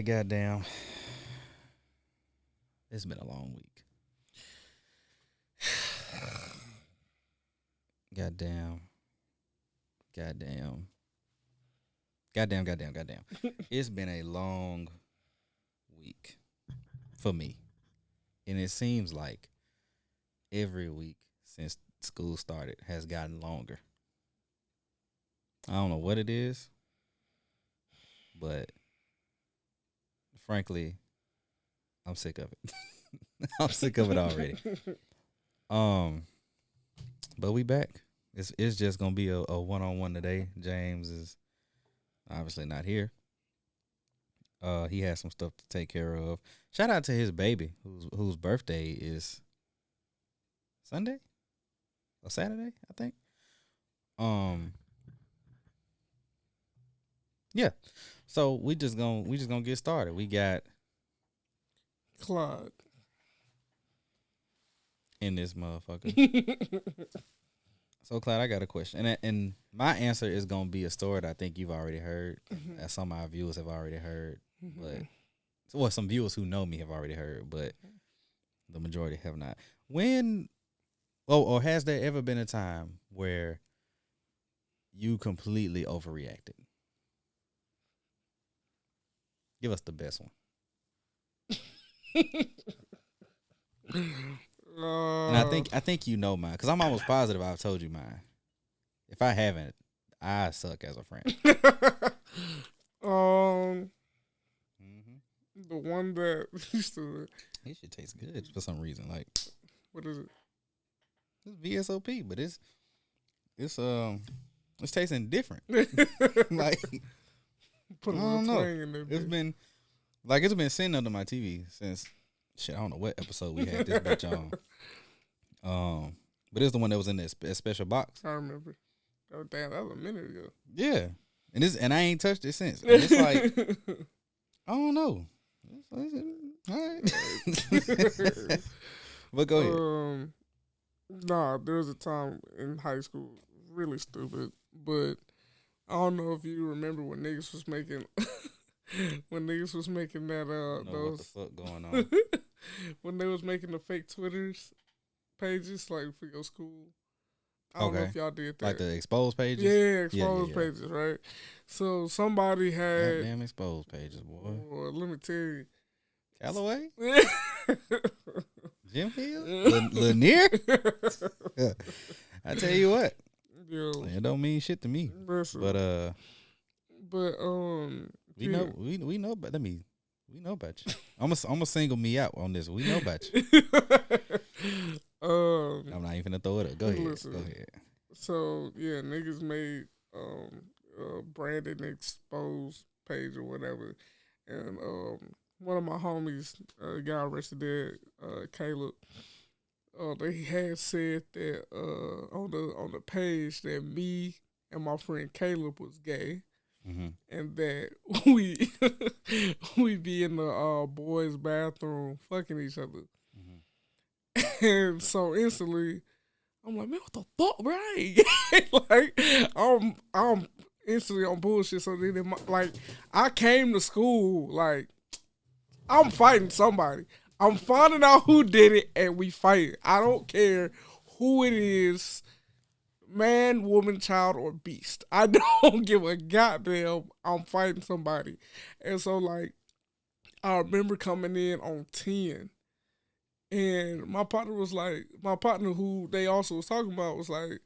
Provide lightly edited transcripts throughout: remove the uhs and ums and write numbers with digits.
goddamn. It's been a long week. Goddamn. Goddamn. Goddamn. It's been a long week for me. And it seems like every week since school started has gotten longer. I don't know what it is, but frankly, I'm sick of it. I'm sick of it already. But we back. It's just gonna be a one-on-one today. James is obviously not here. He has some stuff to take care of. Shout out to his baby, whose birthday is Sunday or Saturday, I think. Yeah. So we just gonna get started. We got Claude in this motherfucker. So, Clyde, I got a question, and my answer is gonna be a story that I think you've already heard, that some of our viewers have already heard, but some viewers who know me have already heard, but the majority have not. Or has there ever been a time where you completely overreacted? Give us the best one. And I think you know mine, because I'm almost positive I've told you mine. If I haven't, I suck as a friend. The one that used to. It should taste good for some reason. Like, what is it? It's VSOP, but it's tasting different. Like, Put a I little don't know. twang in there. It's been sitting under my TV since shit. I don't know what episode we had this bitch on. But it's the one that was in this special box. I remember. Oh damn, that was a minute ago. Yeah, and I ain't touched it since. And it's like, I don't know. All right. But go ahead. Nah, there was a time in high school, really stupid, but I don't know if you remember when niggas was making that those what the fuck going on? when they was making the fake Twitters pages like for your school. I don't know if y'all did that. Like the exposed pages? Yeah, exposed pages, right? So somebody had damn exposed pages, boy. Well, let me tell you. Callaway? Jim Hill? Lanier? I tell you what. Yo, it don't mean shit to me. Listen, but we know about we know about you. I'm gonna single me out on this. We know about you. I'm not even gonna throw it up. Go ahead. So yeah, niggas made a branded exposed page or whatever, and one of my homies, got arrested there, Caleb. They had said that on the page that me and my friend Caleb was gay, and that we be in the boys' bathroom fucking each other. And so instantly, I'm like, man, what the fuck, bro? I ain't gay. Like, I'm instantly on bullshit. So then, I came to school like, I'm fighting somebody. I'm finding out who did it, and we fight. I don't care who it is, man, woman, child, or beast. I don't give a goddamn. I'm fighting somebody. And so, like, I remember coming in on 10, and my partner who they also was talking about was like,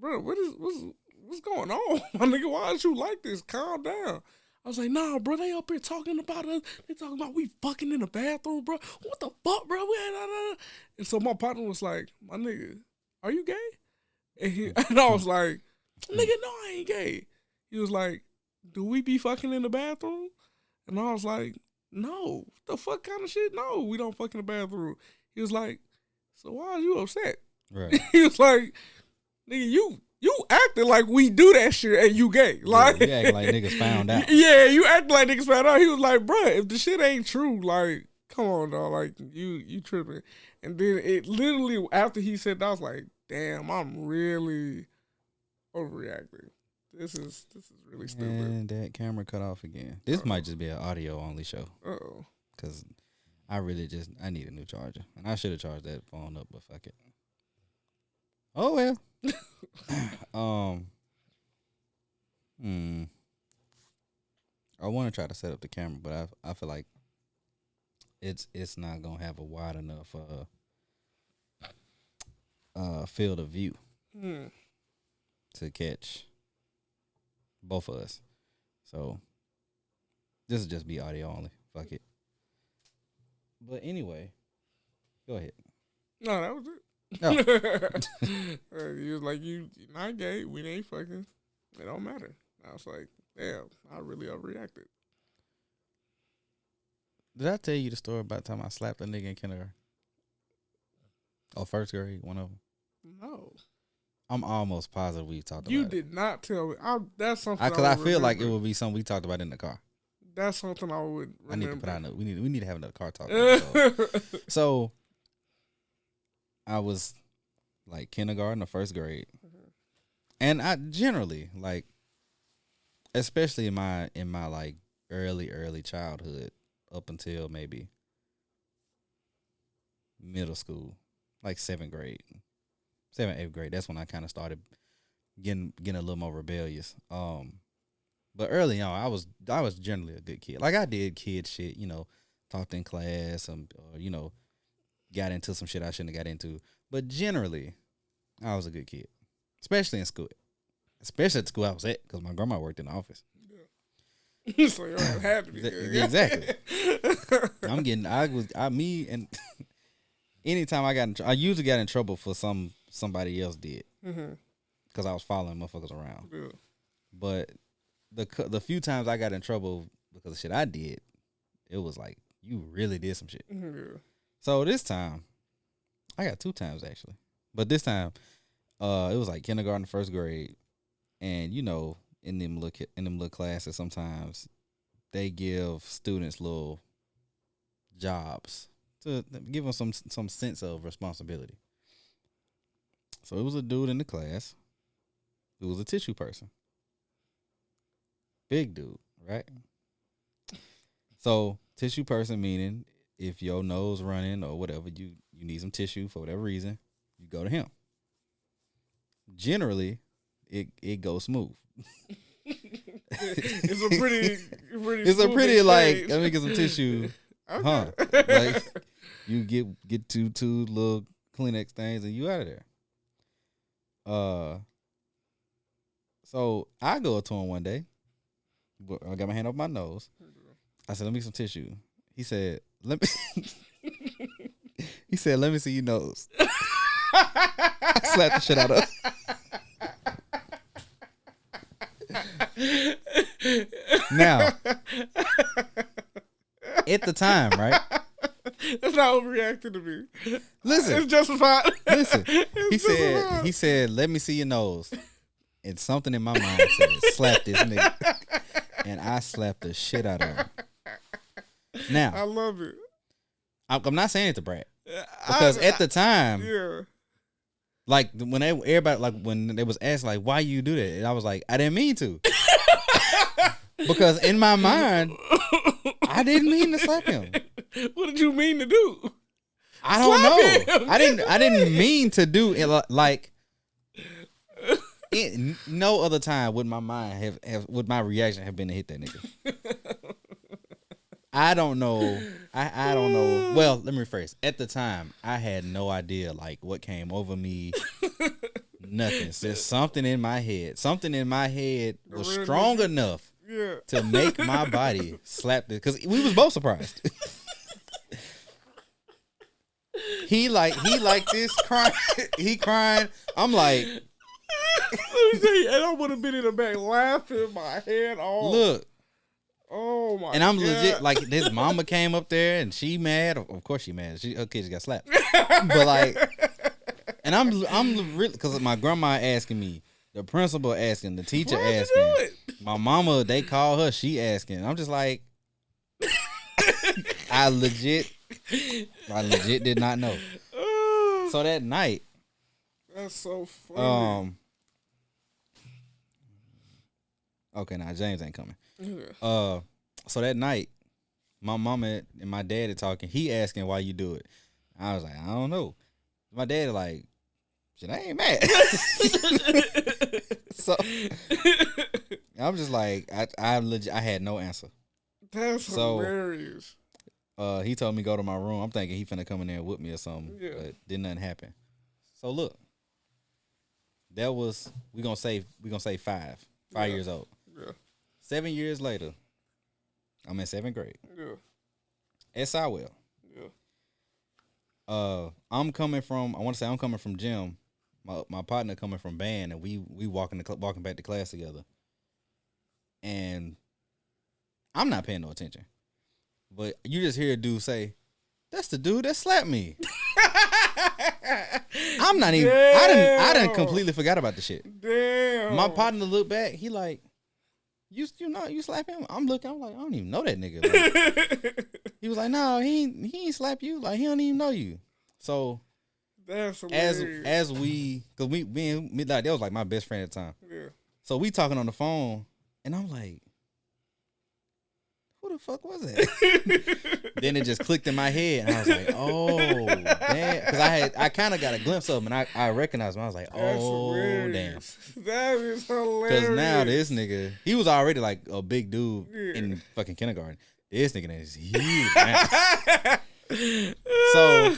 bro, what's going on? My nigga, why is you like this? Calm down. I was like, nah, bro, they up here talking about us. They talking about we fucking in the bathroom, bro. What the fuck, bro? And so my partner was like, my nigga, are you gay? And I was like, nigga, no, I ain't gay. He was like, do we be fucking in the bathroom? And I was like, no. What the fuck kind of shit? No, we don't fuck in the bathroom. He was like, so why are you upset? Right. He was like, nigga, you acting like we do that shit and you gay. Like, you acting like niggas found out. Yeah, you acting like niggas found out. He was like, bruh, if the shit ain't true, like, come on, dog. Like, you tripping. And then it literally, after he said that, I was like, damn, I'm really overreacting. This is really stupid. And that camera cut off again. This might just be an audio only show. Cause I need a new charger, and I should have charged that phone up, but fuck it. Oh well. I want to try to set up the camera, but I feel like it's not gonna have a wide enough field of view to catch both of us. So this will just be audio only. Fuck it. But anyway, go ahead. No, that was it. No. You was like, you not gay. We ain't fucking. It don't matter. I was like, damn, I really overreacted. Did I tell you the story about the time I slapped a nigga in kindergarten? Oh, first grade, one of them. No. I'm almost positive we talked about it. You did not tell me. That's something Because I feel like it would be something we talked about in the car. That's something I would remember. I need to put out we need to have another car talk. So I was like kindergarten or first grade. And I generally, like, especially in my like early childhood up until maybe middle school, like 7th grade. 7th, 8th grade. That's when I kind of started getting a little more rebellious. But early on, I was generally a good kid. Like, I did kid shit, you know, talked in class, or you know, got into some shit I shouldn't have got into. But generally, I was a good kid, especially in school, especially at the school I was at, because my grandma worked in the office. Yeah. So you had to be good. Exactly. And anytime I usually got in trouble for somebody else did, because I was following motherfuckers around. Yeah. But the few times I got in trouble because of shit I did, it was like, you really did some shit. Yeah. So this time, I got 2 times actually. But this time, it was like kindergarten, first grade, and you know, in them little classes, sometimes they give students little jobs to give them some sense of responsibility. So it was a dude in the class who was a tissue person. Big dude, right? So tissue person meaning if your nose running or whatever, you need some tissue for whatever reason, you go to him. Generally, it goes smooth. It's a pretty it's a pretty exchange. like, let me get some tissue. Okay. Huh. Like, you get two little Kleenex things and you out of there. So I go to him one day. I got my hand up my nose. I said, let me get some tissue. He said, let me let me see your nose. I slapped the shit out of him. Now, at the time, right? That's not overreacting to me. Listen. It's justified. Listen. He said, let me see your nose. And something in my mind said, slap this nigga. And I slapped the shit out of him. Now, I love it. I'm not saying it to brag. Because at the time, yeah. like when everybody, like when they was asked like, why you do that? And I was like, I didn't mean to. Because in my mind, I didn't mean to slap him. What did you mean to do? I don't know. I didn't mean to do it. Like, no other time would my mind would my reaction have been to hit that nigga. I don't know. I don't know. Well, let me rephrase. At the time, I had no idea like what came over me. Nothing. There's something in my head. Something in my head was strong enough to make my body slap this. Because we was both surprised. He like this crying. He crying. I'm like. Let me tell you, and I would have been in the back laughing my head off. Look. Oh my! And I'm God. legit like his mama came up there and she mad. Of course she mad. Her kids got slapped. But like, and I'm really because my grandma asking me, the principal asking, the teacher asking, my mama they call her, she asking. I'm just like, I legit did not know. So that night, that's so funny. Okay, now James ain't coming. Yeah. So that night, my mama and my daddy talking. He asking why you do it. I was like, I don't know. My daddy like, shit, I ain't mad. So I'm just like, I legit, I had no answer. That's hilarious. He told me go to my room. I'm thinking he finna come in there and whip me or something. Yeah. But didn't nothing happen. So look, that was we gonna say 5 years old. Yeah. 7 years later, I'm in 7th grade. Yeah. At Sywell. Yeah. I'm coming from gym. My partner coming from band, and we walking back to class together. And I'm not paying no attention, but you just hear a dude say, "That's the dude that slapped me." I'm not even. Damn. I didn't completely forgot about the shit. Damn. My partner looked back. He like, you slap him. I'm looking. I'm like, I don't even know that nigga. Like, he was like, no, he ain't slap you. Like, he don't even know you. So that's hilarious. as we, cause me and that was like my best friend at the time. Yeah. So we talking on the phone, and I'm like, who the fuck was that? Then it just clicked in my head, and I was like, oh, damn. Because I kind of got a glimpse of him, and I recognized him. I was like, oh, damn. That is hilarious. Because now this nigga, he was already like a big dude in fucking kindergarten. This nigga is huge, man. So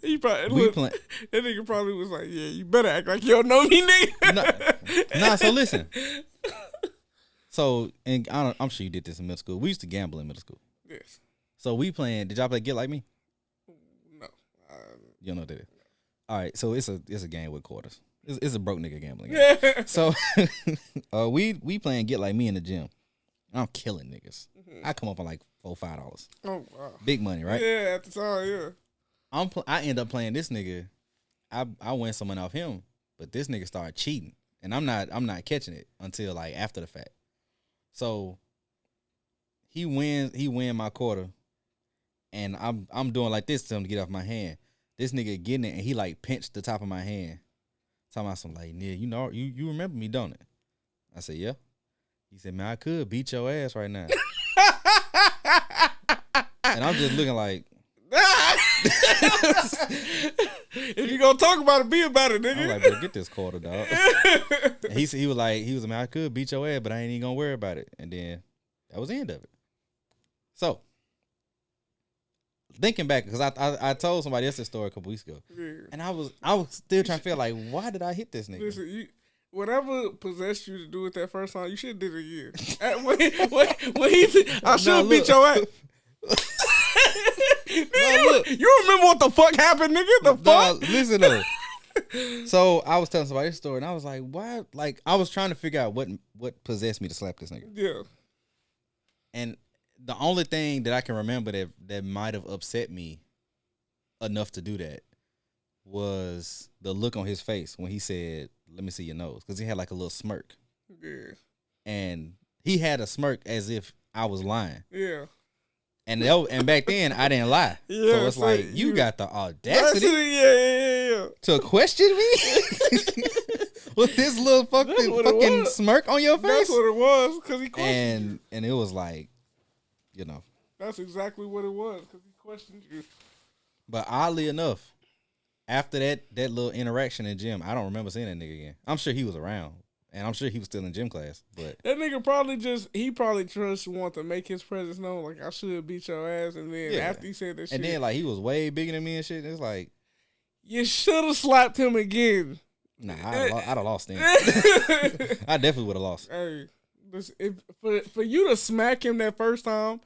he probably that nigga probably was like, yeah, you better act like you don't know me, nigga. Nah, so listen. So, and I'm sure you did this in middle school. We used to gamble in middle school. Yes. So we playing. Did y'all play Get Like Me? No. You don't know what that is. All right. So it's a game with quarters. It's a broke nigga gambling game. Yeah. So we playing Get Like Me in the gym. I'm killing niggas. I come up on like $4-5. Oh wow. Big money, right? Yeah, at the time, yeah. I end up playing this nigga. I win someone off him, but this nigga started cheating, and I'm not catching it until like after the fact. So he win my quarter, and I'm doing like this to him to get off my hand. This nigga getting it, and he like pinched the top of my hand. Talking about something like, yeah, you know, you remember me, don't it? I said, yeah. He said, man, I could beat your ass right now. And I'm just looking like, if you gonna talk about it, be about it, nigga. I'm like, bro, get this quarter, dog. And he was like, man, I could beat your ass, but I ain't even gonna worry about it. And then that was the end of it. So thinking back, because I told somebody else this story a couple weeks ago, and I was still trying to feel like, why did I hit this nigga? Listen, whatever possessed you to do it that first time, you should have did it again. when he said, I should beat your ass. You remember what the fuck happened, nigga? The fuck? Listen though. So I was telling somebody this story, and I was like, why? Like, I was trying to figure out what possessed me to slap this nigga. Yeah. And the only thing that I can remember that might have upset me enough to do that was the look on his face when he said, let me see your nose. Because he had like a little smirk. Yeah. And he had a smirk as if I was lying. Yeah. And back then, I didn't lie. Yeah, so it's like, you got the audacity yeah. to question me? With this little fucking smirk on your face? That's what it was, because he questioned you. And it was like, you know. That's exactly what it was, because he questioned you. But oddly enough, after that little interaction in gym, I don't remember seeing that nigga again. I'm sure he was around. And I'm sure he was still in gym class, but that nigga probably just wanted to make his presence known. Like, I should beat your ass, and then after he said that shit, and then like he was way bigger than me and shit. It's like, you should have slapped him again. Nah, I'd have lost then. I definitely would have lost. Hey, for you to smack him that first time,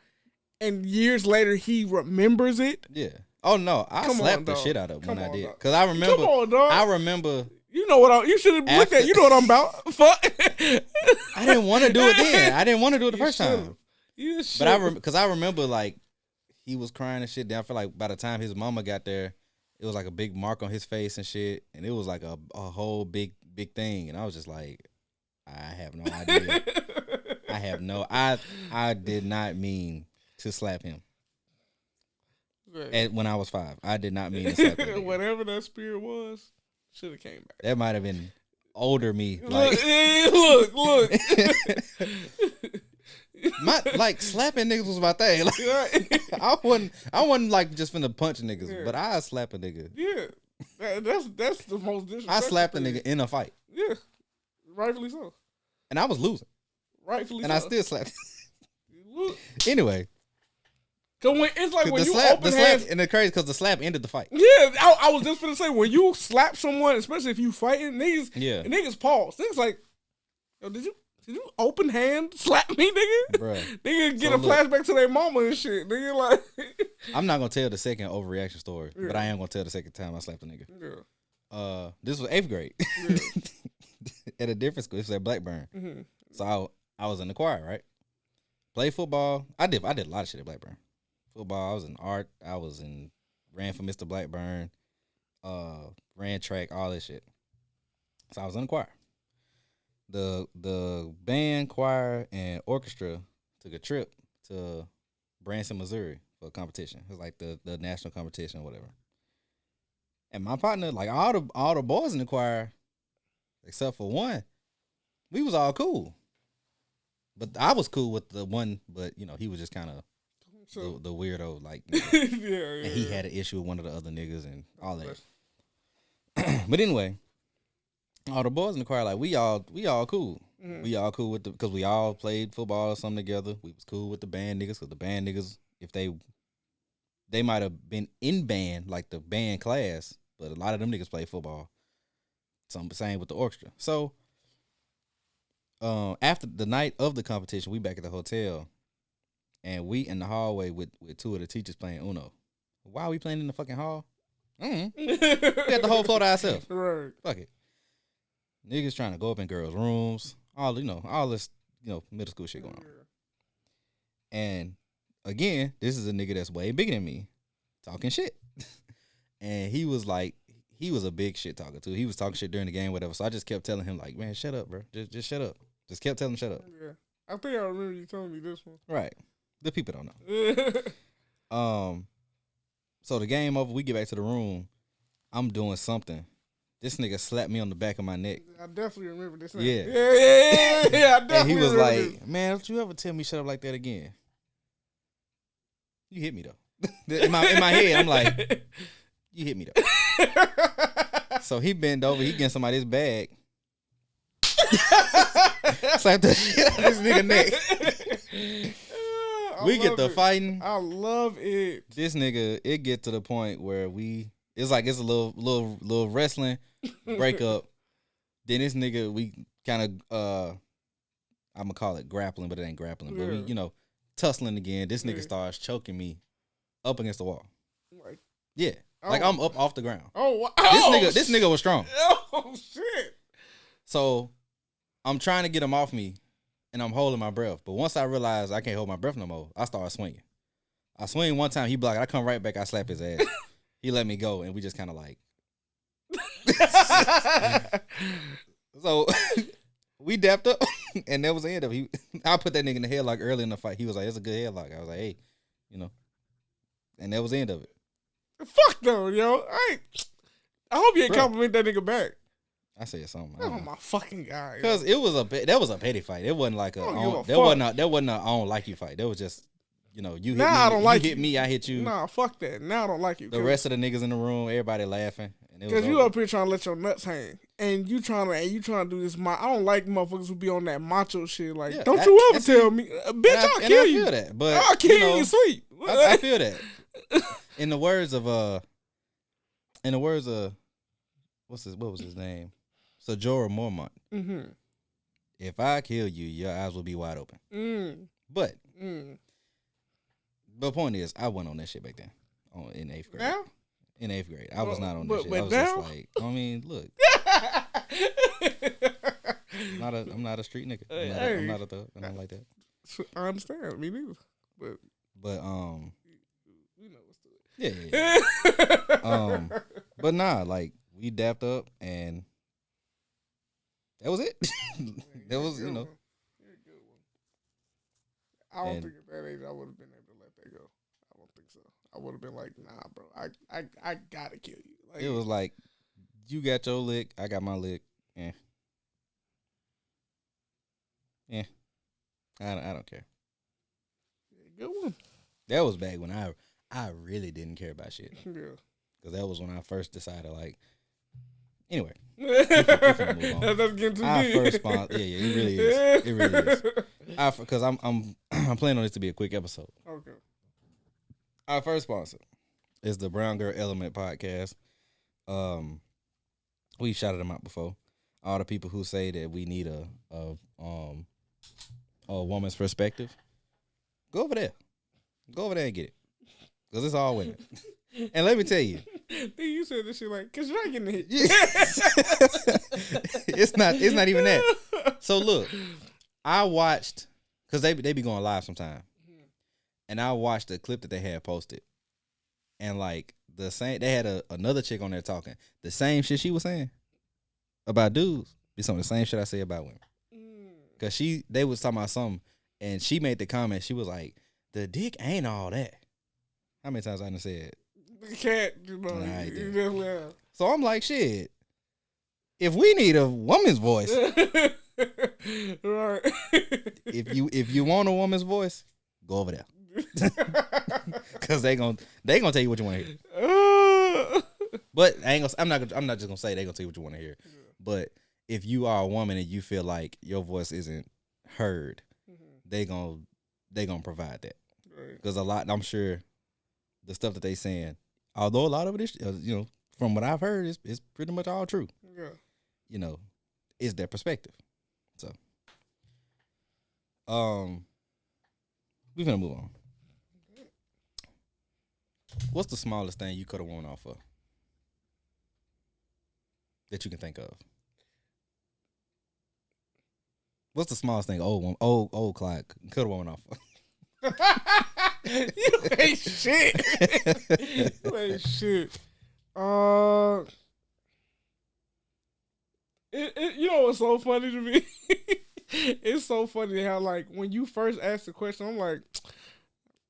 and years later he remembers it. Yeah. Oh no, I slapped the shit out of him when I did, because I remember. Come on, dog. I remember. You know what? You should have looked at. You know what I'm about. Fuck. I didn't want to do it then. I didn't want to do it the first time. You should. But because I remember like he was crying and shit. Then I feel like by the time his mama got there, it was like a big mark on his face and shit, and it was like a whole big thing. And I was just like, I have no idea. I did not mean to slap him. Right. When I was 5, I did not mean to slap him. Whatever that spirit was. Should have came back. That might have been older me. Look, Like, look. my like slapping niggas was my thing. Like, I wasn't like just finna punch niggas, but I slap a nigga. Yeah, that's the most disrespectful. I slapped a thing. nigga in a fight. Yeah, rightfully so. And I was losing. Rightfully and so. I still slapped. Look. Anyway. Cause when it's like when you slap, open hands, and it's crazy because the slap ended the fight. Yeah, I was just gonna say when you slap someone, especially if you fighting niggas pause. Niggas like, yo, did you open hand slap me, nigga? Bruh. Nigga get a flashback to their mama and shit. Nigga like, I'm not gonna tell the second overreaction story, but I am gonna tell the second time I slapped a nigga. Yeah. This was 8th grade at a different school. It was at Blackburn. Mm-hmm. So I was in the choir, right? Played football. I did a lot of shit at Blackburn. Football. I was in art. Ran for Mr. Blackburn. Ran track. All that shit. So I was in the choir. The band, choir, and orchestra took a trip to Branson, Missouri for a competition. It was like the national competition or whatever. And my partner, like all the boys in the choir, except for one, we was all cool. But I was cool with the one, but he was just kind of the weirdo, like, yeah. And he had an issue with one of the other niggas and all that. But anyway, all the boys in the choir, like, we all cool. Mm-hmm. We all cool because we all played football or something together. We was cool with the band niggas because the band niggas, if they might have been in band, like the band class, but a lot of them niggas play football. Same with the orchestra. So after the night of the competition, we back at the hotel, and we in the hallway with two of the teachers playing Uno. Why are we playing in the fucking hall? We had the whole floor to ourselves. Right. Fuck it. Niggas trying to go up in girls' rooms. All this, middle school shit going on. And again, this is a nigga that's way bigger than me, talking shit. And he was a big shit talker too. He was talking shit during the game, whatever. So I just kept telling him, like, man, shut up, bro. Just shut up. Just kept telling him, shut up. Yeah. I think I remember you telling me this one. Right. The people don't know. So the game over, we get back to the room. I'm doing something. This nigga slapped me on the back of my neck. I definitely remember this. Yeah. Yeah. I definitely and he was like, this. man, don't you ever tell me shut up like that again? You hit me though. in my head, I'm like, you hit me though. So he bent over, he getting somebody's bag. Slap the shit out of this nigga neck. We get to fighting. I love it. This nigga, it get to the point where it's like it's a little wrestling breakup. Then this nigga, we kind of I'm gonna call it grappling, but it ain't grappling. But we, tussling again. This nigga starts choking me up against the wall. Like, yeah, like I'm up off the ground. Oh, wow. This nigga was strong. Oh shit. So I'm trying to get him off me, and I'm holding my breath. But once I realize I can't hold my breath no more, I start swinging. I swing one time, he blocked it. I come right back, I slap his ass. He let me go, and we just kind of like. So we dapped up, and that was the end of it. I put that nigga in the headlock early in the fight. He was like, it's a good headlock. I was like, hey, and that was the end of it. Fuck though, yo. I hope you ain't compliment that nigga back. I said something. Oh my fucking guy. Because it was that was a petty fight. It wasn't like that wasn't a I don't like you fight. That was just you hit me. I don't like you. Hit me, I hit you. Nah, fuck that. Now I don't like you. The rest of the niggas in the room, everybody laughing. Because you up here trying to let your nuts hang, and you trying to do this. I don't like motherfuckers who be on that macho shit. Like, don't you ever tell me, bitch, I'll kill you. I feel that, but I'll kill you in your sleep. I feel that. In the words of what was his name? Jorah Mormont. Mm-hmm. If I kill you, your eyes will be wide open. But the point is, I went on that shit back then, in 8th grade. Now? In 8th grade, I was not on that shit. But I was now? just like, I mean, look, I'm not a street nigga. I'm not a thug. I don't like that. I understand. Me neither. But we know what's to it. Yeah. But nah, like we dapped up and that was it. That was, You're a good one. I don't think at that age I would have been able to let that go. I don't think so. I would have been like, nah, bro, I gotta kill you. Like, it was like, you got your lick, I got my lick. Yeah, I don't care. Good one. That was back when I really didn't care about shit. Yeah. Because that was when I first decided, like, anyway. That's getting too Our deep. first sponsor, yeah, it really is. It really is. Because I'm I'm planning on this to be a quick episode. Okay. Our first sponsor is the Brown Girl Element podcast. We've shouted them out before. All the people who say that we need a woman's perspective, go over there. Go over there and get it. Because it's all women. And let me tell you. You said this shit like, because you're not getting hit. It's not even that. So look, I watched, because they be going live sometime. And I watched the clip that they had posted. And like they had another chick on there talking. The same shit she was saying about dudes be some of the same shit I say about women. Because they was talking about something. And she made the comment, she was like, the dick ain't all that. How many times I done said? You can't, you know. Nah, you just laugh. So I'm like, shit. If we need a woman's voice, right? if you want a woman's voice, go over there, because they gonna tell you what you want to hear. But I'm not just gonna say they gonna tell you what you want to hear. Yeah. But if you are a woman and you feel like your voice isn't heard, they gonna provide that. Because a lot, I'm sure, the stuff that they saying, although a lot of it is, from what I've heard, is pretty much all true. Yeah. Is their perspective. So, we're gonna move on. What's the smallest thing you could have won off of that you can think of? What's the smallest thing old Clyde could have won off of? You ain't shit. You ain't shit. You know what's so funny to me? It's so funny how, like, when you first asked the question, I'm like,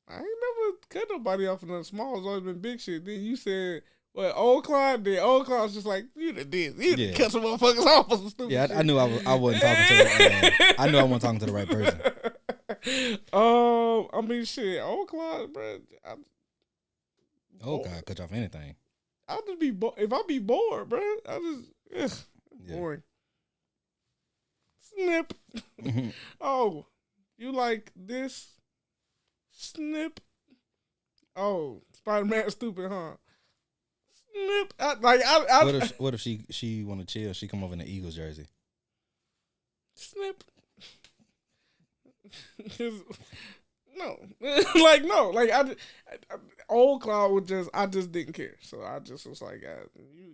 I ain't never cut nobody off of nothing small. It's always been big shit. Then you said, well, old Clyde did. Old Clyde's just like, you done did. You done cut some motherfuckers off for some stupid shit. I knew I wasn't talking to I knew I wasn't talking to the right person. I mean, shit, old Clyde, bro. God, cut you off anything. I'll just be bored. If I be bored, bro, I just boring. Snip. Oh, you like this? Snip. Oh, Spider-Man stupid, huh? Snip. What if she want to chill? She come over in the Eagles jersey. Snip. No, no. Old Cloud would I just didn't care. So I just was like,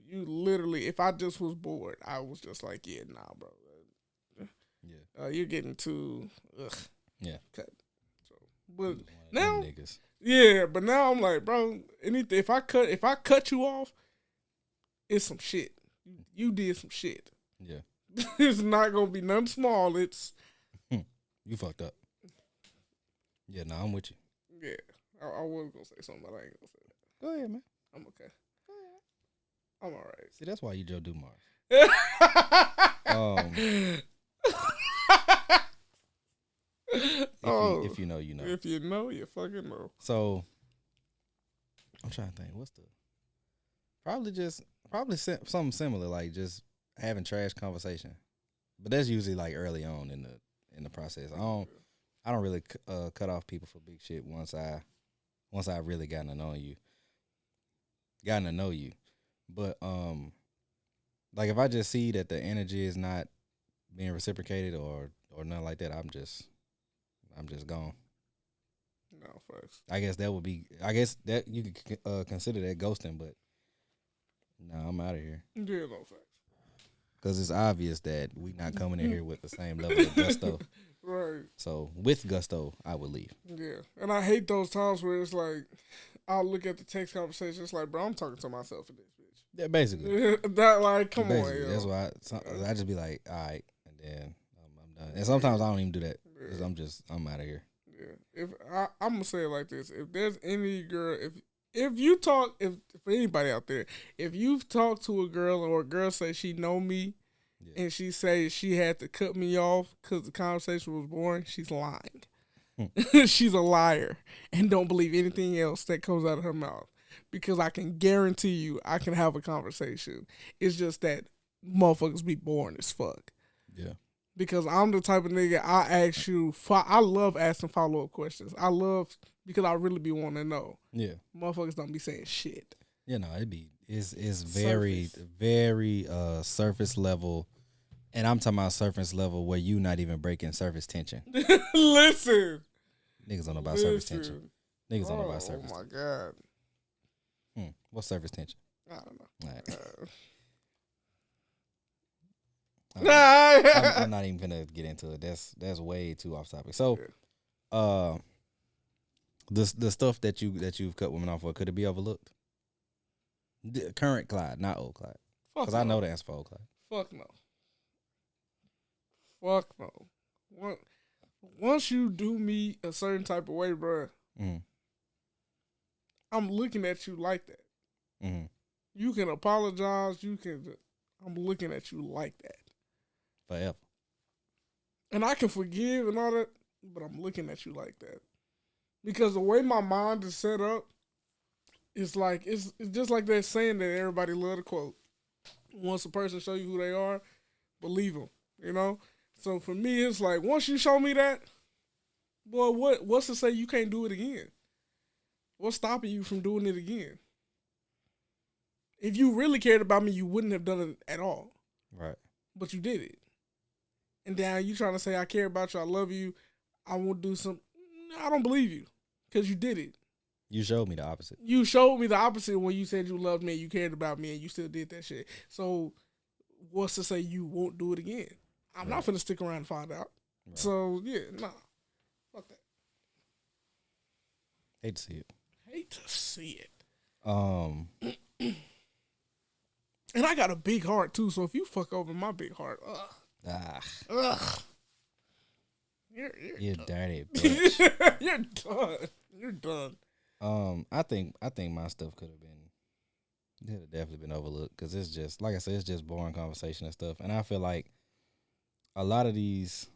you literally, if I just was bored, I was just like, yeah, nah, bro. Yeah. You're getting too, yeah. Cut. So, but now, niggas. Yeah, but now I'm like, bro, anything, if I cut you off, it's some shit. You did some shit. Yeah. It's not gonna be nothing small. It's you fucked up. Yeah, no, I'm with you. Yeah, I was gonna say something, but I ain't gonna say that. Go ahead, man. I'm okay. I'm all right. See, that's why you Joe Dumars. If you know, you know. If you know, you fucking know. So, I'm trying to think. What's probably something similar, like just having trash conversation. But that's usually like early on in the process. I don't really cut off people for big shit once I really gotten to know you. But like if I just see that the energy is not being reciprocated or nothing like that, I'm just gone. No, facts. I guess that you could consider that ghosting, but no, I'm out of here. Yeah, no facts. Because it's obvious that we not coming in here with the same level of gusto. Right. So with gusto, I would leave. Yeah, and I hate those times where it's like I'll look at the text conversation. It's like, bro, I'm talking to myself in this bitch. Yeah, basically. That like, come basically, on. That's why I just be like, all right, and then I'm done. And sometimes I don't even do that because I'm out of here. Yeah. If I'm gonna say it like this, if there's any girl, if you talk, if for anybody out there, if you've talked to a girl or a girl say she know me, and she says she had to cut me off because the conversation was boring, she's lying. She's a liar and don't believe anything else that comes out of her mouth. Because I can guarantee you I can have a conversation. It's just that motherfuckers be boring as fuck. Yeah. Because I'm the type of nigga I ask you. I love asking follow-up questions. I love because I really be wanting to know. Yeah. Motherfuckers don't be saying shit. You know, it's very very surface level, and I'm talking about surface level where you not even breaking surface tension. Listen, niggas don't know about surface tension. Niggas don't know about surface. Oh my god. What's surface tension? I don't know. I'm not even gonna get into it. That's way too off topic. So, the stuff that you've cut women off for, could it be overlooked? The current Clyde, not old Clyde, because I know the answer for old Clyde. Fuck no. Fuck no. Once you do me a certain type of way, bro, I'm looking at you like that. You can apologize. I'm looking at you like that. Forever. And I can forgive and all that, but I'm looking at you like that. Because the way my mind is set up, it's just like that saying that everybody love to quote. Once a person show you who they are, believe them. You know? So for me, it's like, once you show me that, boy, what's to say you can't do it again? What's stopping you from doing it again? If you really cared about me, you wouldn't have done it at all. Right. But you did it. And now you trying to say, I care about you, I love you, I won't do some. I don't believe you. Because you did it. You showed me the opposite. You showed me the opposite when you said you loved me, you cared about me, and you still did that shit. So what's to say you won't do it again? I'm not finna stick around and find out. Right. So, yeah, nah. Fuck that. Hate to see it. Hate to see it. And I got a big heart, too, so if you fuck over my big heart, ugh. You're dirty, bitch. You're done. You're done. I think my stuff could have definitely been overlooked because it's just, like I said, it's just boring conversation and stuff. And I feel like a lot of these,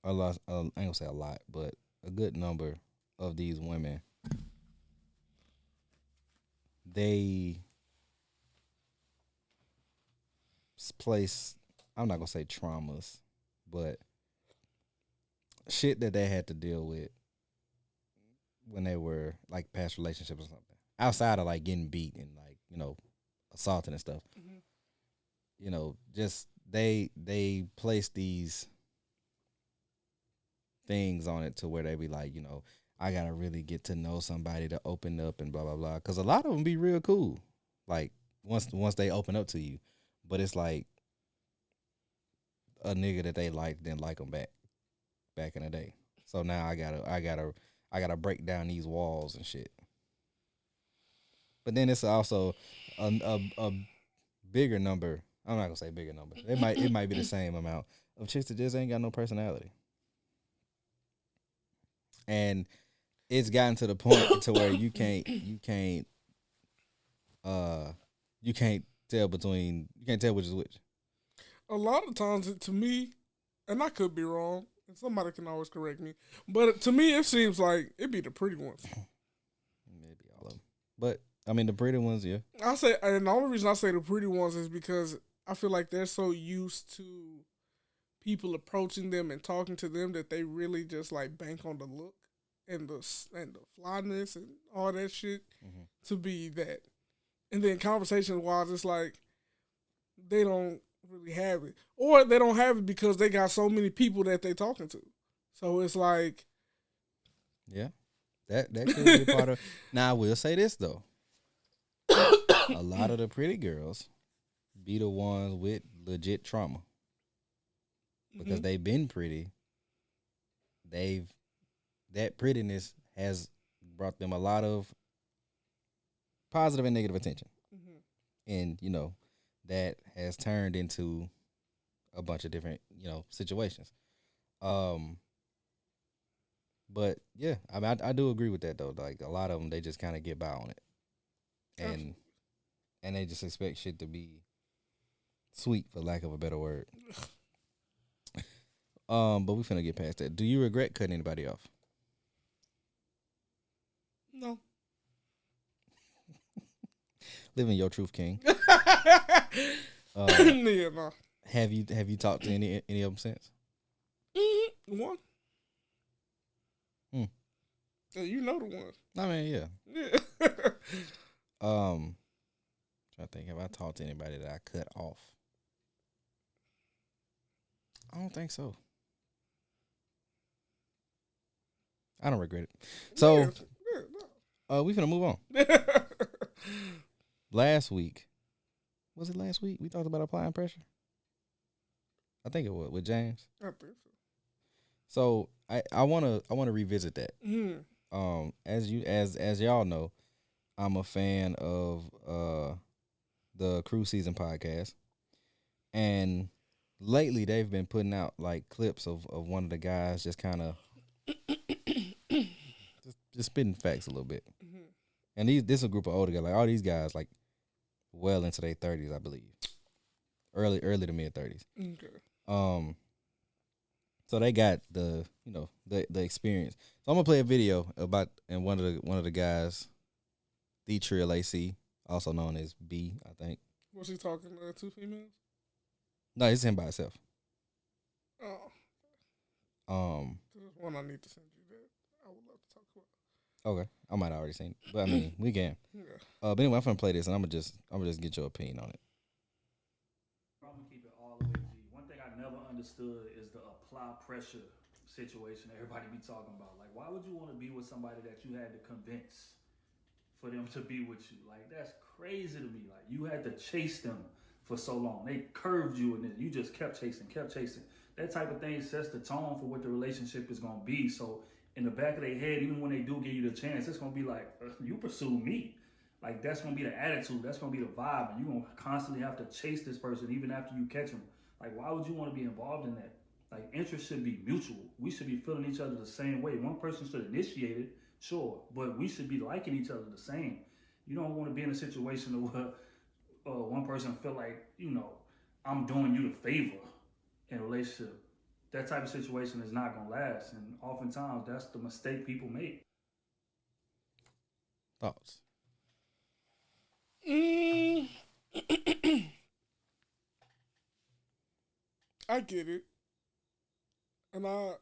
I ain't gonna say a lot, but a good number of these women, they place, I'm not gonna say traumas, but shit that they had to deal with when they were like past relationships or something, outside of like getting beat and like, you know, assaulting and stuff. You know, just they place these things on it to where they be like, you know, I gotta really get to know somebody to open up and blah blah blah. Because a lot of them be real cool, like once they open up to you, but it's like a nigga that they like didn't like them back in the day. So now I gotta break down these walls and shit. But then it's also a bigger number. I'm not gonna say bigger number. It might be the same amount of chicks that just ain't got no personality. And it's gotten to the point to where you can't tell which is which. A lot of times, to me, and I could be wrong, and somebody can always correct me, but to me, it seems like it be the pretty ones. Maybe all of them, but I mean the pretty ones, yeah. I say, and the only reason I say the pretty ones is because I feel like they're so used to people approaching them and talking to them that they really just like bank on the look and the flyness and all that shit to be that. And then conversation wise, it's like they don't really have it, or they don't have it because they got so many people that they talking to. So it's like, yeah, that could be a part of. Now I will say this though, a lot of the pretty girls be the ones with legit trauma because they've been pretty. That prettiness has brought them a lot of positive and negative attention, and you know that has turned into a bunch of different, you know, situations. But yeah, I mean, I do agree with that though. Like a lot of them, they just kind of get by on it, and they just expect shit to be Sweet, for lack of a better word. But we finna get past that. Do you regret cutting anybody off? No. Living your truth, King. Yeah, no. Have you talked to any of them since? One. Yeah, you know the one. I mean, yeah. Yeah. Trying to think, have I talked to anybody that I cut off? I don't think so. I don't regret it. So, we finna move on. Last week, was it last week? We talked about applying pressure. I think it was with James. I think So so. I wanna revisit that. As y'all know, I'm a fan of the Cruise Season podcast, and lately they've been putting out like clips of one of the guys just kind of just spitting facts a little bit. And this is a group of older guys, like all these guys, like well into their 30s, I believe, early to mid 30s. Okay. So they got the experience. So I'm gonna play a video about and one of the guys, the Trill AC, also known as B, I think. Was he talking to two females? No, it's him by himself. Oh. There's one I need to send you that I would love to talk about. Okay, I might have already seen it, but I mean we can. Yeah. But anyway, I'm gonna play this and I'm gonna just get your opinion on it. I'm gonna keep it all the way G. One thing I never understood is the apply pressure situation everybody be talking about. Like, why would you want to be with somebody that you had to convince for them to be with you? Like, that's crazy to me. Like, you had to chase them for so long. They curved you and then you just kept chasing. That type of thing sets the tone for what the relationship is gonna be. So in the back of their head, even when they do give you the chance, it's gonna be like, you pursue me. Like, that's gonna be the attitude, that's gonna be the vibe, and you're gonna constantly have to chase this person even after you catch them. Like, why would you want to be involved in that? Like, interest should be mutual. We should be feeling each other the same way. One person should initiate it, sure, but we should be liking each other the same. You don't want to be in a situation where one person feel like, I'm doing you the favor in a relationship. That type of situation is not gonna last, and oftentimes that's the mistake people make. Thoughts? I get it, and I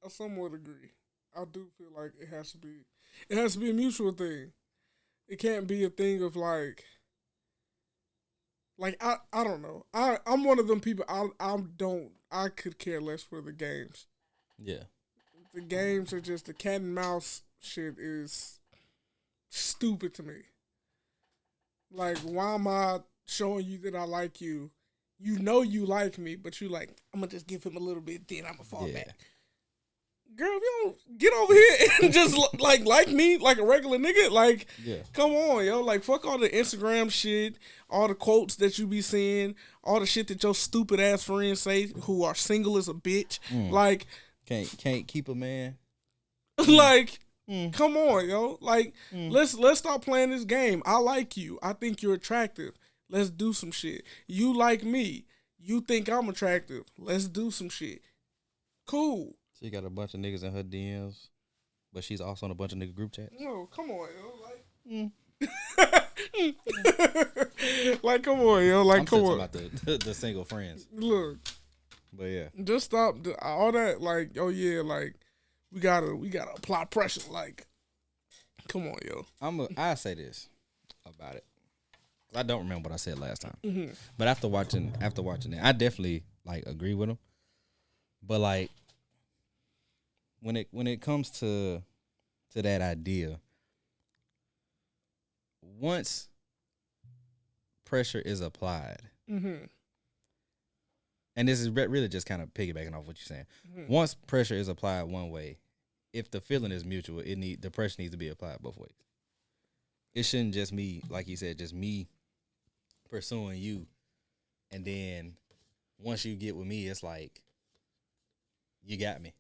somewhat agree. I do feel like it has to be a mutual thing. It can't be a thing of like I don't know. I'm one of them people. I could care less for the games. Yeah. The games are just the cat and mouse shit is stupid to me. Like, why am I showing you that I like you? You know you like me, but you like, I'm gonna just give him a little bit, then I'm gonna fall back. Girl, if you don't get over here and just like me, like a regular nigga, like, come on, yo. Like, fuck all the Instagram shit, all the quotes that you be seeing, all the shit that your stupid ass friends say who are single as a bitch. Like, can't keep a man. Like, come on, yo. Like, let's stop playing this game. I like you. I think you're attractive. Let's do some shit. You like me. You think I'm attractive. Let's do some shit. Cool. She got a bunch of niggas in her DMs, but she's also in a bunch of nigga group chats. No, come on, yo. Like, come on, yo. Like, I'm come on. About the single friends. Look, but yeah, just stop all that. Like, oh yeah, like we gotta apply pressure. Like, come on, yo. I say this about it. I don't remember what I said last time, but after watching it, I definitely like agree with him. But like, when it comes to that idea, once pressure is applied, and this is really just kind of piggybacking off what you're saying. Once pressure is applied one way, if the feeling is mutual, the pressure needs to be applied both ways. It shouldn't just me, like you said, just me pursuing you, and then once you get with me, it's like you got me.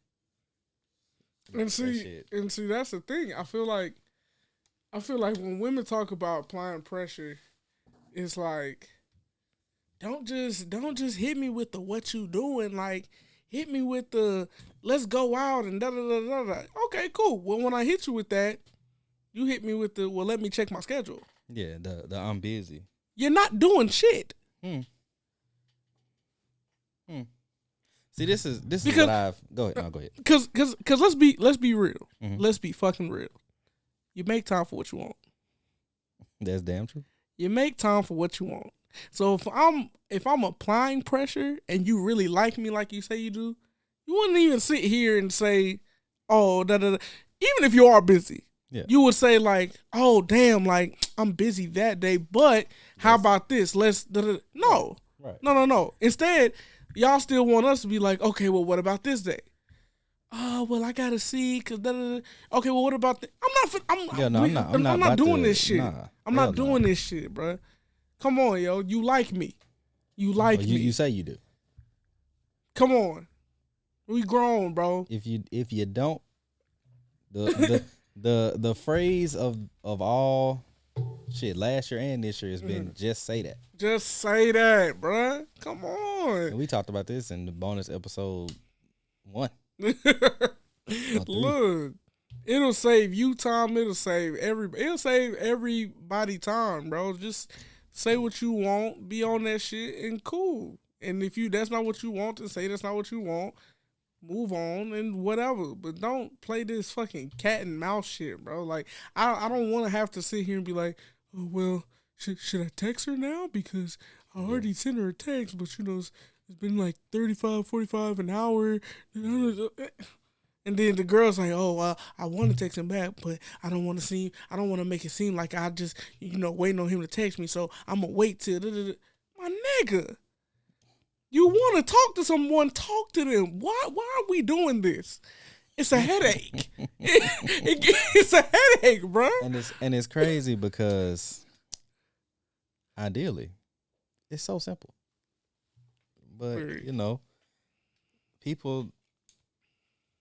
And see, that's the thing. I feel like when women talk about applying pressure, it's like don't just hit me with the what you doing. Like, hit me with the let's go out and da da da da da. Okay, cool. Well, when I hit you with that, you hit me with the well. Let me check my schedule. Yeah, the I'm busy. You're not doing shit. See, this is what I've. Go ahead. No, go ahead. Cause let's be real. Mhm. Let's be fucking real. You make time for what you want. That's damn true. You make time for what you want. So if I'm applying pressure and you really like me like you say you do, you wouldn't even sit here and say, oh, da da da. Even if you are busy, you would say like, oh damn, like I'm busy that day, but how about this? Let's da da. No, right. No. Instead, y'all still want us to be like, okay, well, what about this day? Oh, well, I gotta see, cause da da da. Okay, well, what about that? I'm not doing this shit. I'm not doing this shit, bro. Come on, yo. You like me. You like me. You say you do. Come on. We grown, bro. If you don't, the phrase of all shit last year and this year has been just say that. Just say that, bro. Come on. And we talked about this in the bonus episode 1. Look, it'll save you time. It'll save everybody time, bro. Just say what you want, be on that shit, and cool. And if that's not what you want, then say that's not what you want. Move on and whatever. But don't play this fucking cat and mouse shit, bro. Like, I don't want to have to sit here and be like, oh, well, should I text her now? Because I already sent her a text, but, it's been like 35, 45 an hour. And then the girl's like, oh, I want to text him back, but I don't want to make it seem like I just, waiting on him to text me. So I'm going to wait till, my nigga, you want to talk to someone, talk to them. Why are we doing this? It's a headache. It's a headache, bro. And it's crazy because ideally, it's so simple. But,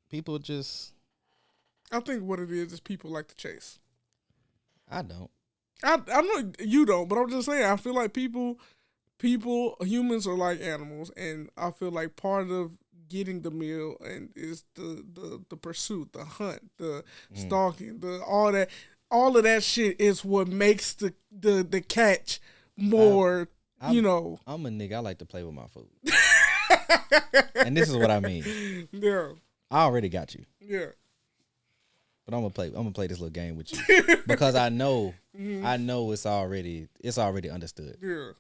people just... I think what it is people like to chase. I don't. I know you don't, but I'm just saying, I feel like humans are like animals, and I feel like part of getting the meal and is the pursuit, the hunt, the stalking, all of that shit is what makes the catch more, I'm a nigga. I like to play with my food. And this is what I mean. Yeah. I already got you. Yeah. But I'm gonna play this little game with you because I know it's already understood. Yeah.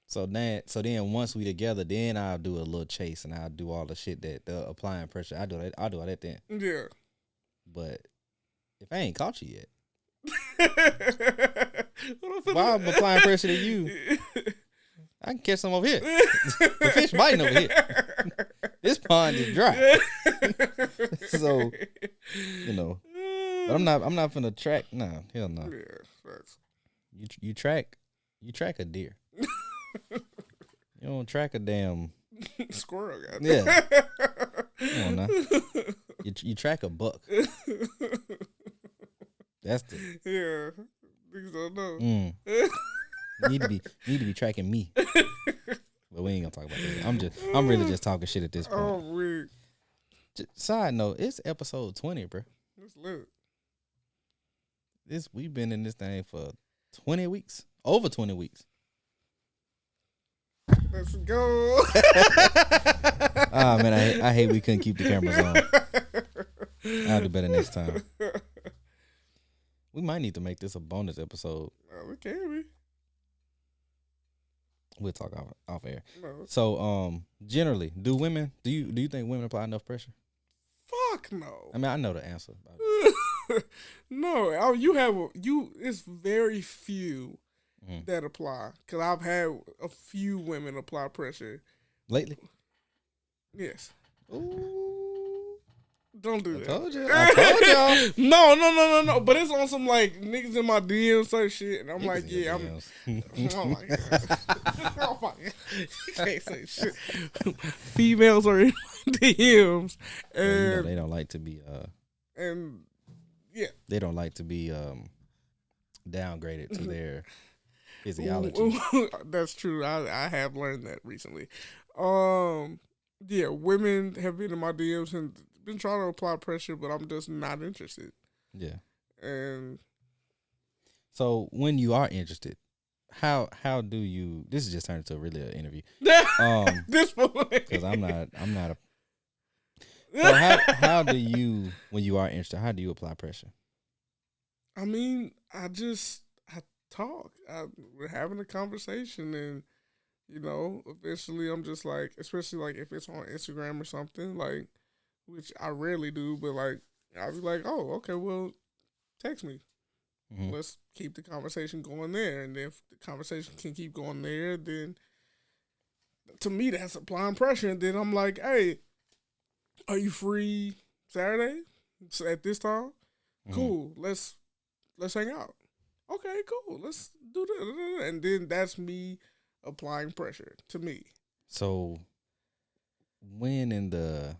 So then once we together, then I'll do a little chase and I'll do all the shit that the applying pressure. I'll do all that then. Yeah. But if I ain't caught you yet, why I'm applying pressure to you? I can catch some over here. The fish biting over here. This pond is dry. So, but I'm not finna track. Nah, hell no. Yeah, facts. You track a deer. You don't track a damn squirrel. Yeah. Come on now. You track a buck. That's the niggas don't know. You need to be tracking me. But we ain't gonna talk about that. I'm really just talking shit at this point. Oh, weird. Side note, it's episode 20, bro. It's lit. We've been in this thing for 20 weeks. Over 20 weeks. Let's go. Ah, man, I hate we couldn't keep the cameras on. I'll do better next time. We might need to make this a bonus episode. We can be. We'll talk off air. No. So, generally, do you think women apply enough pressure? Fuck no. I mean, I know the answer. No, it's very few that apply. Because I've had a few women apply pressure. Lately? Yes. Ooh. Don't do that. I told y'all. No. But it's on some like niggas in my DMs type shit, and I'm niggas like, yeah, oh my god, oh my god, you can't say shit. Females are in my DMs, and they don't like to be and yeah, they don't like to be downgraded to their physiology. That's true. I have learned that recently. Yeah, women have been in my DMs and been trying to apply pressure, but I'm just not interested. Yeah. And so when you are interested, how do you? This is just turned into really an interview. This because I'm not a. So how do you, when you are interested, how do you apply pressure? I mean, I talk. We're having a conversation, and eventually I'm just like, especially like if it's on Instagram or something, like, which I rarely do, but like I'll be like, oh, okay, well, text me. Mm-hmm. Let's keep the conversation going there, and if the conversation can keep going there, then to me that's applying pressure. And then I'm like, hey, are you free Saturday at this time? Mm-hmm. Cool. Let's hang out. Okay, cool. Let's do that. And then that's me applying pressure to me. So when in the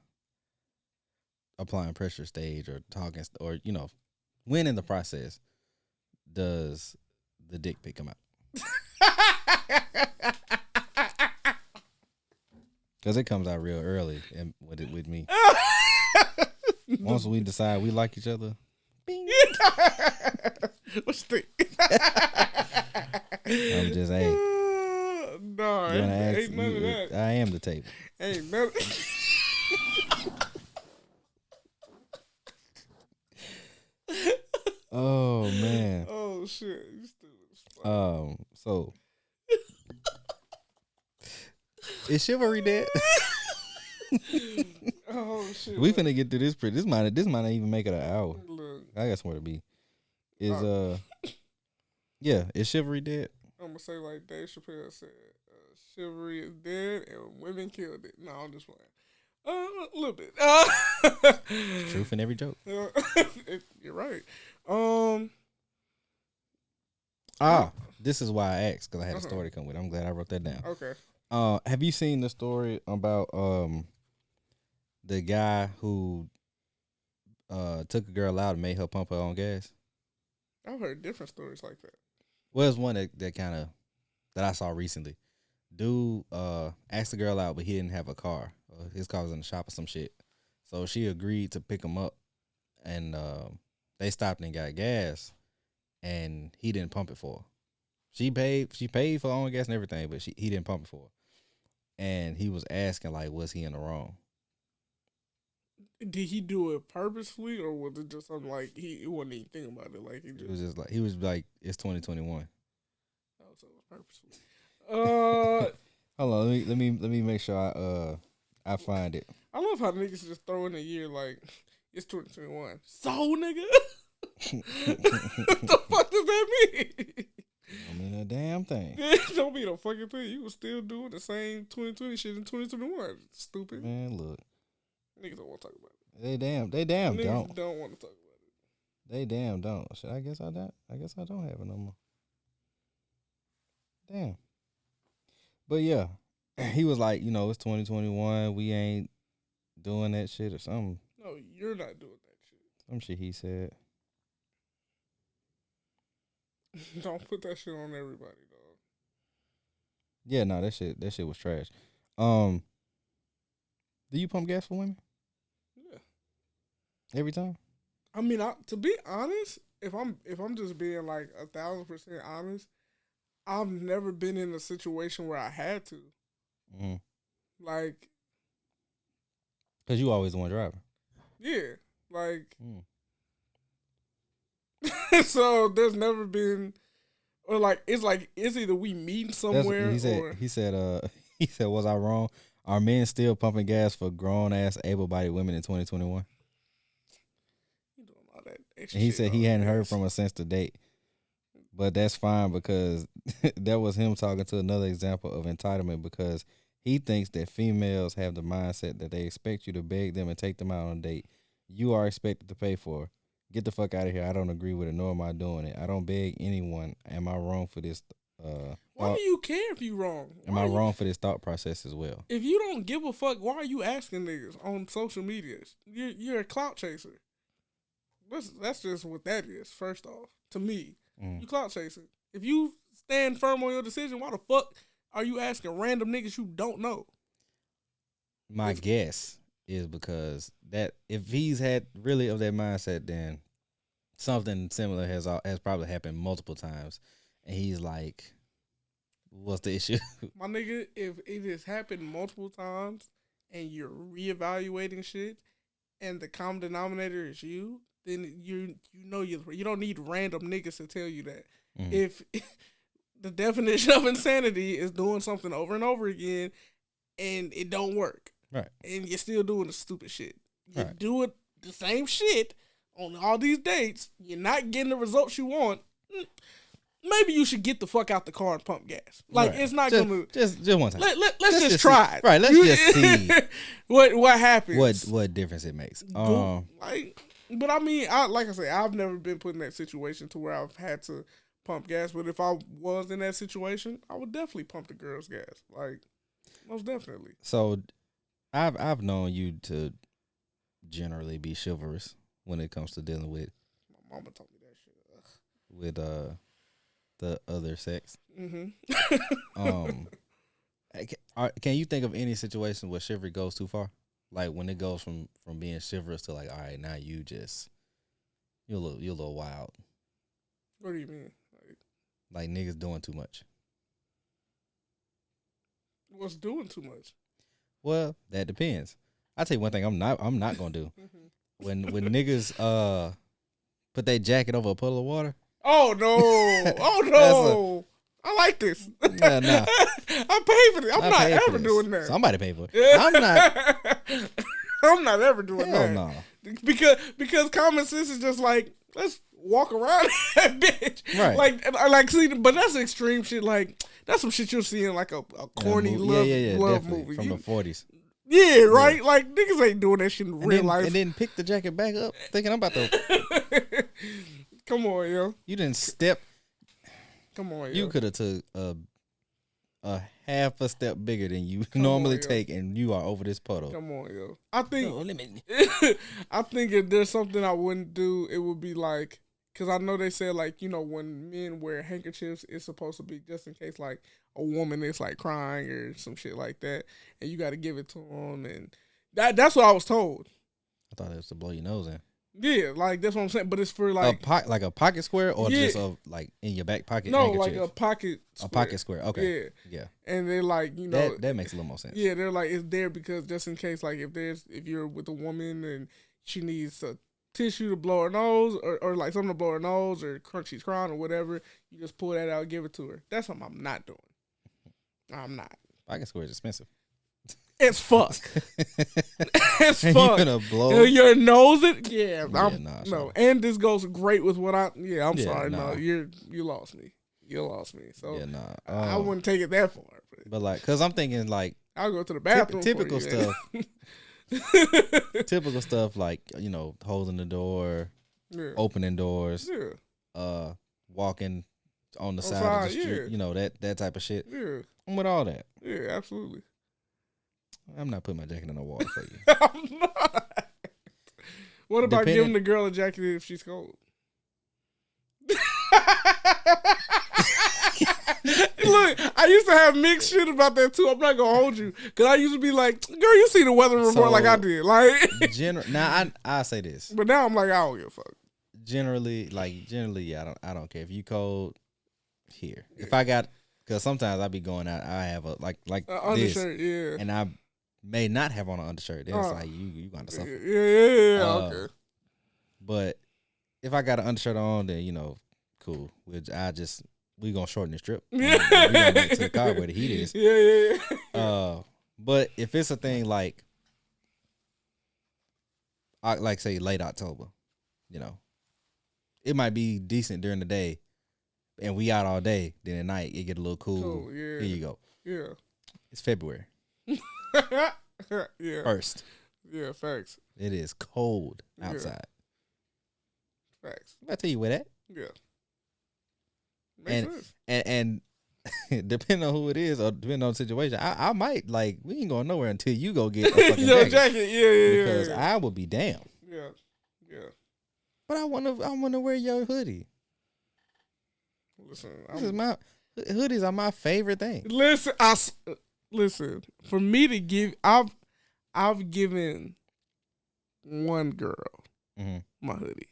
applying pressure stage or talking or when in the process does the dick pic come out? Because it comes out real early and with me. Once we decide we like each other, bing. What's the? I'm just no, ain't none of that. I am the table. Ain't none. Oh man. Oh shit. You stupid. So is chivalry dead? Oh shit. We finna get through this. This might not even make it an hour. Look, I got somewhere to be. Is chivalry dead? I'm gonna say like Dave Chappelle said, chivalry is dead and women killed it. No, I'm just playing. A little bit. Truth in every joke. You're right. This is why I asked, because I had a story to come with. I'm glad I wrote that down. Okay. Have you seen the story about the guy who took a girl out and made her pump her own gas? I've heard different stories like that. Well, it's one that kind of that I saw recently. Dude asked the girl out, but he didn't have a car. His car was in the shop or some shit. So she agreed to pick him up, and they stopped and got gas, and he didn't pump it for her. She paid for her own gas and everything, but he didn't pump it for her. And he was asking, like, was he in the wrong? Did he do it purposefully, or was it just something like he wasn't even thinking about it? Like He was like it's 2021. Oh, so it was purposeful. Hold on, let me make sure I find it. I love how niggas just throw in a year like it's 2021. So nigga, what the fuck does that mean? I mean a damn thing. Don't mean a fucking thing. You was still doing the same 2020 shit in 2021. Stupid. Man, look. Niggas don't want to talk about it. They damn Niggas don't want to talk about it. They damn don't. Shit, I guess I don't have it no more. Damn. But yeah, he was like, it's 2021. We ain't doing that shit or something. No, you're not doing that shit. Some shit he said. Don't put that shit on everybody, dog. Yeah, no, that shit was trash. Do you pump gas for women? Yeah. Every time? I mean, to be honest, if I'm just being like 1,000% honest, I've never been in a situation where I had to. Mm-hmm. Like, because you always the one driving. Yeah, like. So there's never been, or like it's either we meet somewhere. He said, was I wrong? Are men still pumping gas for grown ass able bodied women in 2021? And he said he hadn't heard from her since the date. But that's fine because that was him talking to another example of entitlement, because he thinks that females have the mindset that they expect you to beg them and take them out on a date. You are expected to pay for it. Get the fuck out of here. I don't agree with it, nor am I doing it. I don't beg anyone. Am I wrong for this? Why do you care if you wrong? Am I wrong for this thought process as well? If you don't give a fuck, why are you asking niggas on social media? You're a clout chaser. That's just what that is, first off. To me, you clout chasing. If you stand firm on your decision, why the fuck are you asking random niggas you don't know? My guess is because that if he's had really of that mindset, then something similar has probably happened multiple times, and he's like, "What's the issue?" My nigga, if it has happened multiple times and you're reevaluating shit, and the common denominator is you, then you don't need random niggas to tell you that. Mm-hmm. If the definition of insanity is doing something over and over again, and it don't work, right, and you're still doing the stupid shit, you right. do it the same shit on all these dates, you're not getting the results you want. Maybe you should get the fuck out the car and pump gas. Like, right. It's not just one time. Let's just try see. it. Right, let's just see what happens. What difference it makes. But I mean, like I say, I've never been put in that situation to where I've had to pump gas. But if I was in that situation, I would definitely pump the girl's gas. Like, most definitely. So, I've known you to generally be chivalrous when it comes to dealing with. My mama told me that shit. With the other sex. Mm-hmm. Can you think of any situation where chivalry goes too far? Like when it goes from being chivalrous to like, all right, now you're a little wild. What do you mean? Like niggas doing too much. What's doing too much? Well, that depends. I'll tell you one thing I'm not gonna do. When niggas put their jacket over a puddle of water. Oh no! Oh no! I like this. Yeah, nah. I pay for this. I'm not ever doing that. Somebody pay for it. I'm not. I'm not ever doing Hell that. no. Because common sense is just like, let's walk around that bitch. Right. Like see, but that's extreme shit. Like that's some shit you'll see in like a corny love movie from the 40s. Yeah, right. Yeah. Like niggas ain't doing that shit in real life. And then pick the jacket back up, thinking I'm about to. Come on, yo. You didn't step. Come on, yo. You could have took a half a step bigger than you normally take, and you are over this puddle. Come on, yo. I think if there's something I wouldn't do, it would be like, because I know they said like, you know, when men wear handkerchiefs, it's supposed to be just in case like a woman is like crying or some shit like that, and you got to give it to them, and that's what I was told. I thought it was to blow your nose in. Yeah, like that's what I'm saying. But it's for like a pocket square or just like in your back pocket. No, like a pocket. Square. A pocket square. Okay. Yeah. And they're like, you know, that makes a little more sense. Yeah, they're like it's there because just in case, like if you're with a woman and she needs a tissue to blow her nose or like something to blow her nose or she's crying or whatever, you just pull that out and give it to her. That's something I'm not doing. I'm not. Pocket square is expensive. It's fuck. It's fuck. You gonna blow your nose? Yeah. No. And this goes great with what I. Yeah, I'm sorry. Nah. No, you lost me. You lost me. So yeah, nah. I wouldn't take it that far. But like, cause I'm thinking like I'll go to the bathroom. Typical stuff. Typical stuff like, you know, holding the door, opening doors, walking on the side of the street. You know, that type of shit. Yeah. I'm with all that. Yeah, absolutely. I'm not putting my jacket in the water for you. I'm not. What about giving the girl a jacket if she's cold? Look, I used to have mixed shit about that too. I'm not gonna hold you, cause I used to be like, "Girl, you see the weather report like I did." Like, I say this, but now I'm like, I don't give a fuck. Generally, yeah, I don't care if you cold. Here, if I got, cause sometimes I be going out, I have a like undershirt, this, and I may not have on an undershirt. Then it's like you gonna suffer. Yeah, okay. But if I got an undershirt on, then you know, cool. We gonna shorten this trip. We gonna get to the car where the heat is. Yeah. But if it's a thing like say late October, you know, it might be decent during the day, and we out all day. Then at night it get a little cool. Yeah. Here you go. Yeah. It's February. Yeah. First. Yeah. Facts. It is cold outside. Yeah. Facts. I tell you where that. Yeah. Makes sense. And depending on who it is or depending on the situation, I might like we ain't going nowhere until you go get a fucking jacket. Yeah. Because I will be damn. Yeah. But I wanna wear your hoodie. Listen, this is my Hoodies are my favorite thing. Listen. For me to give, I've given one girl my hoodie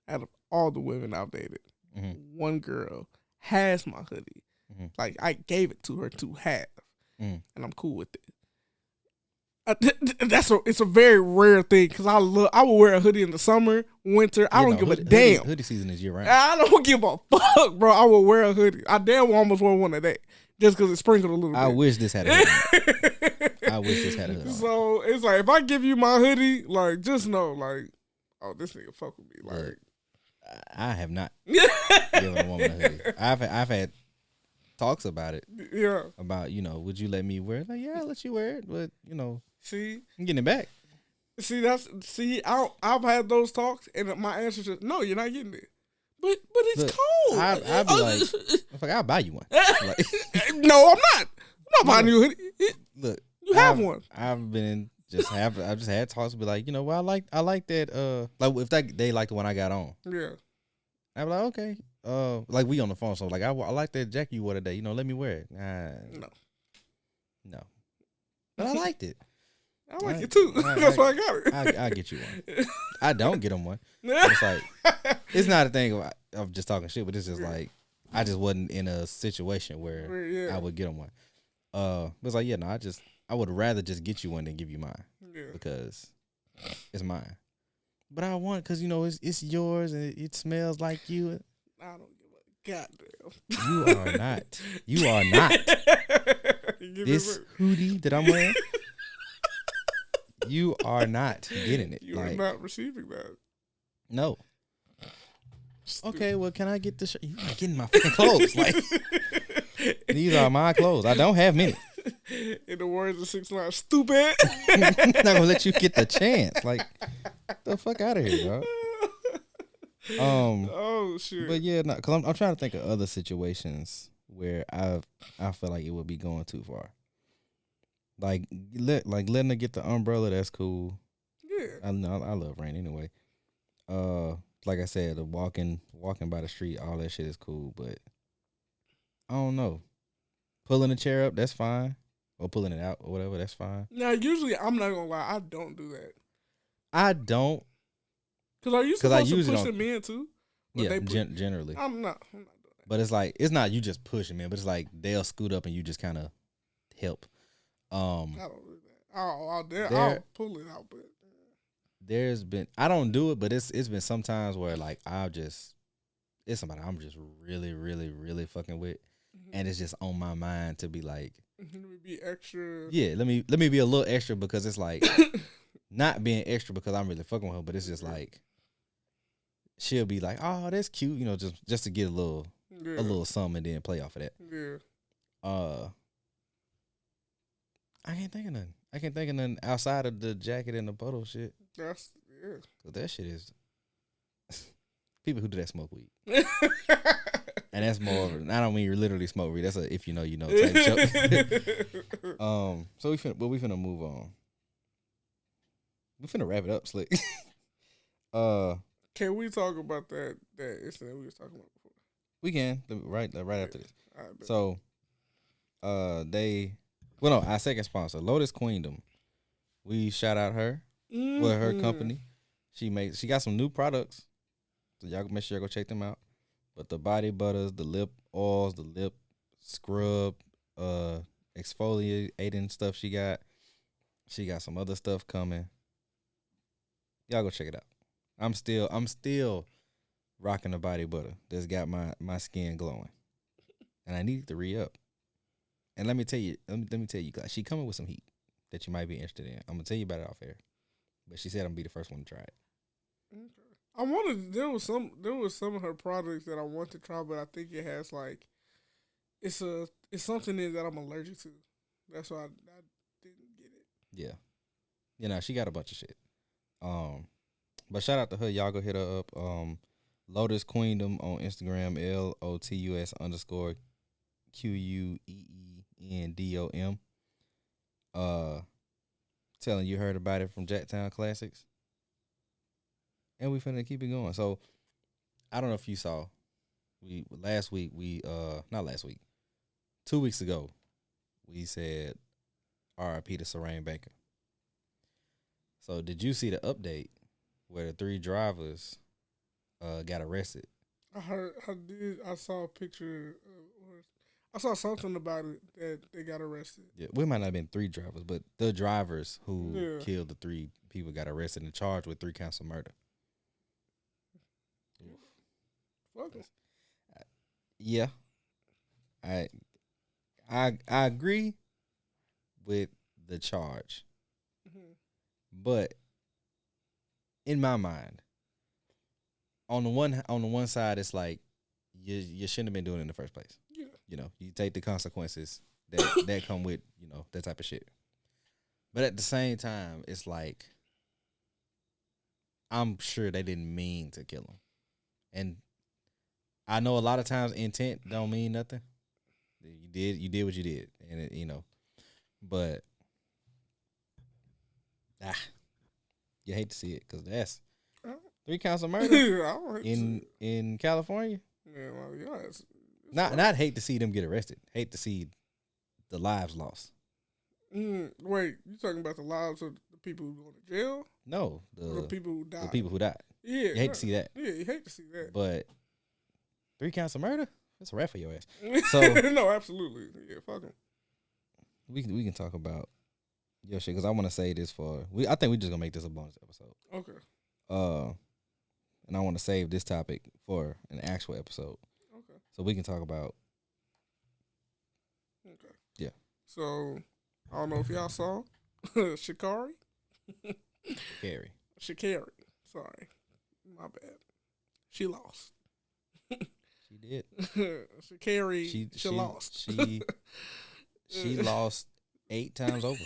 out of all the women I've dated. One girl has my hoodie. Like I gave it to her to have, and I'm cool with it. It's a very rare thing because I will wear a hoodie in the summer, winter. I don't give a damn. Hoodie season is year round. I don't give a fuck, bro. I will wear a hoodie. I damn well almost wore one today just because it sprinkled a little bit. I wish this had a hoodie. I wish this had a hoodie. So it's like if I give you my hoodie, like just know, like, oh, this nigga fuck with me. Like, I have not given a woman a hoodie. I've had talks about it. Yeah. About, would you let me wear it? Like, yeah, I'll let you wear it, but see, I'm getting it back. I've had those talks, and my answer is no, you're not getting it. But it's cold. I'd be like, I'll buy you one. Like, no, I'm not. I'm not buying you a hoodie. Look, you have one. I've just had talks. Be like, well, I like that. Like if they like the one I got on. Yeah. I'd be like, okay. Like we on the phone, so like I like that jacket you wore today. Let me wear it. No. But I liked it. I like it too. That's why I got it. I get you one. I don't get them one. It's like it's not a thing of just talking shit, but it's just like I just wasn't in a situation where I would get them one. But it's like no, I would rather just get you one than give you mine because it's mine. But I want because it's yours and it smells like you. I don't give a goddamn. You are not. You are not. This hoodie that I'm wearing. You are not getting it. You are not receiving that. No. Stupid. Okay, well, can I get the shirt? You're not getting my fucking clothes. Like, these are my clothes. I don't have many. In the words of 6ix9ine, stupid. I'm not gonna let you get the chance. Like, get the fuck out of here, bro. Oh shit. But yeah, because I'm trying to think of other situations where I feel like it would be going too far. Like letting her get the umbrella, that's cool. Yeah. I love rain anyway. Like I said, the walking by the street, all that shit is cool, but I don't know. Pulling a chair up, that's fine. Or pulling it out or whatever, that's fine. Now, usually, I'm not gonna lie, I don't do that. I don't. Because are you supposed to push them in too? Yeah, generally. I'm not doing that. But it's like, it's not you just push them in, but it's like they'll scoot up and you just kind of help. I don't do that. I'll pull it out, but there's been, I don't do it, but it's been some times where like it's somebody I'm just really, really, really fucking with, and it's just on my mind to be like, let me be extra. Yeah, let me be a little extra because it's like not being extra because I'm really fucking with her, but it's just like she'll be like, oh, that's cute, just to get a little something and then play off of that. Yeah. I can't think of nothing outside of the jacket and the bottle shit. Cause that shit is people who do that smoke weed. And that's more of I don't mean you literally smoke weed. That's a if you know type joke. So we finna move on. We finna wrap it up, Slick. Can we talk about that incident we was talking about before? We can right after this. Right, so our second sponsor, Lotus Queendom. We shout out her with her company. She got some new products, so y'all make sure y'all go check them out. But the body butters, the lip oils, the lip scrub, exfoliating stuff she got. She got some other stuff coming. Y'all go check it out. I'm still rocking the body butter that's got my skin glowing, and I need to re-up. And let me tell you, guys, she coming with some heat that you might be interested in. I'm gonna tell you about it off air, but she said I'm gonna be the first one to try it. Okay. There was some of her products that I want to try, but I think it has like it's something in that I'm allergic to. That's why I didn't get it. Yeah, she got a bunch of shit. But shout out to her. Y'all go hit her up. Lotus Queendom on Instagram. LOTUS_QUEENDOM. Telling you heard about it from Jacktown Classix. And we finna keep it going. So I don't know if you saw, not last week, 2 weeks ago, we said R.I.P. to Serene Baker. So did you see the update where the 3 drivers got arrested? I saw a picture. I saw something about it that they got arrested. Yeah, we might not have been 3 drivers, but the drivers who killed the 3 people got arrested and charged with 3 counts of murder. Fuck 'em. Yeah, I agree with the charge, but in my mind, on the one side, it's like you shouldn't have been doing it in the first place. Yeah. You know, you take the consequences that come with, you know, that type of shit. But at the same time, it's like I'm sure they didn't mean to kill him, and I know a lot of times intent don't mean nothing. You did what you did, and it, you know, but you hate to see it because that's 3 counts of murder in California. Yeah, well, yeah, it's Not hate to see them get arrested. Hate to see the lives lost. Wait, you talking about the lives of the people who go to jail? No, Or the people who died. The people who died. Yeah, You hate to see that. Yeah, you hate to see that. But 3 counts of murder? That's a rap for your ass. So no, absolutely. Yeah, fuck them. we can talk about your shit because I want to say this I think we just gonna make this a bonus episode. Okay. And I want to save this topic for an actual episode. Okay. So we can talk about. Okay. Yeah. So I don't know if y'all saw Shikari. Shikari. Sorry, my bad. She lost. She did. Shikari. She lost. She lost 8 times over.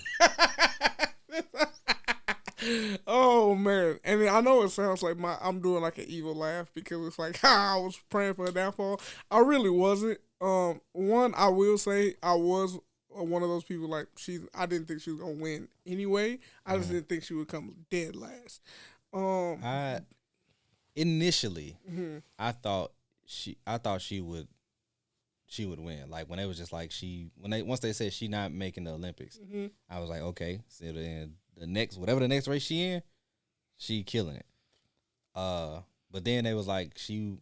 Oh man, and I know it sounds like I'm doing like an evil laugh because it's like I was praying for a downfall. I really wasn't. One, I will say I was one of those people like I didn't think she was gonna win anyway. I just didn't think she would come dead last. I initially I thought she would win. Like when it was just like once they said she not making the Olympics, I was like, okay, so then the next race she in, she killing it. But then they was like she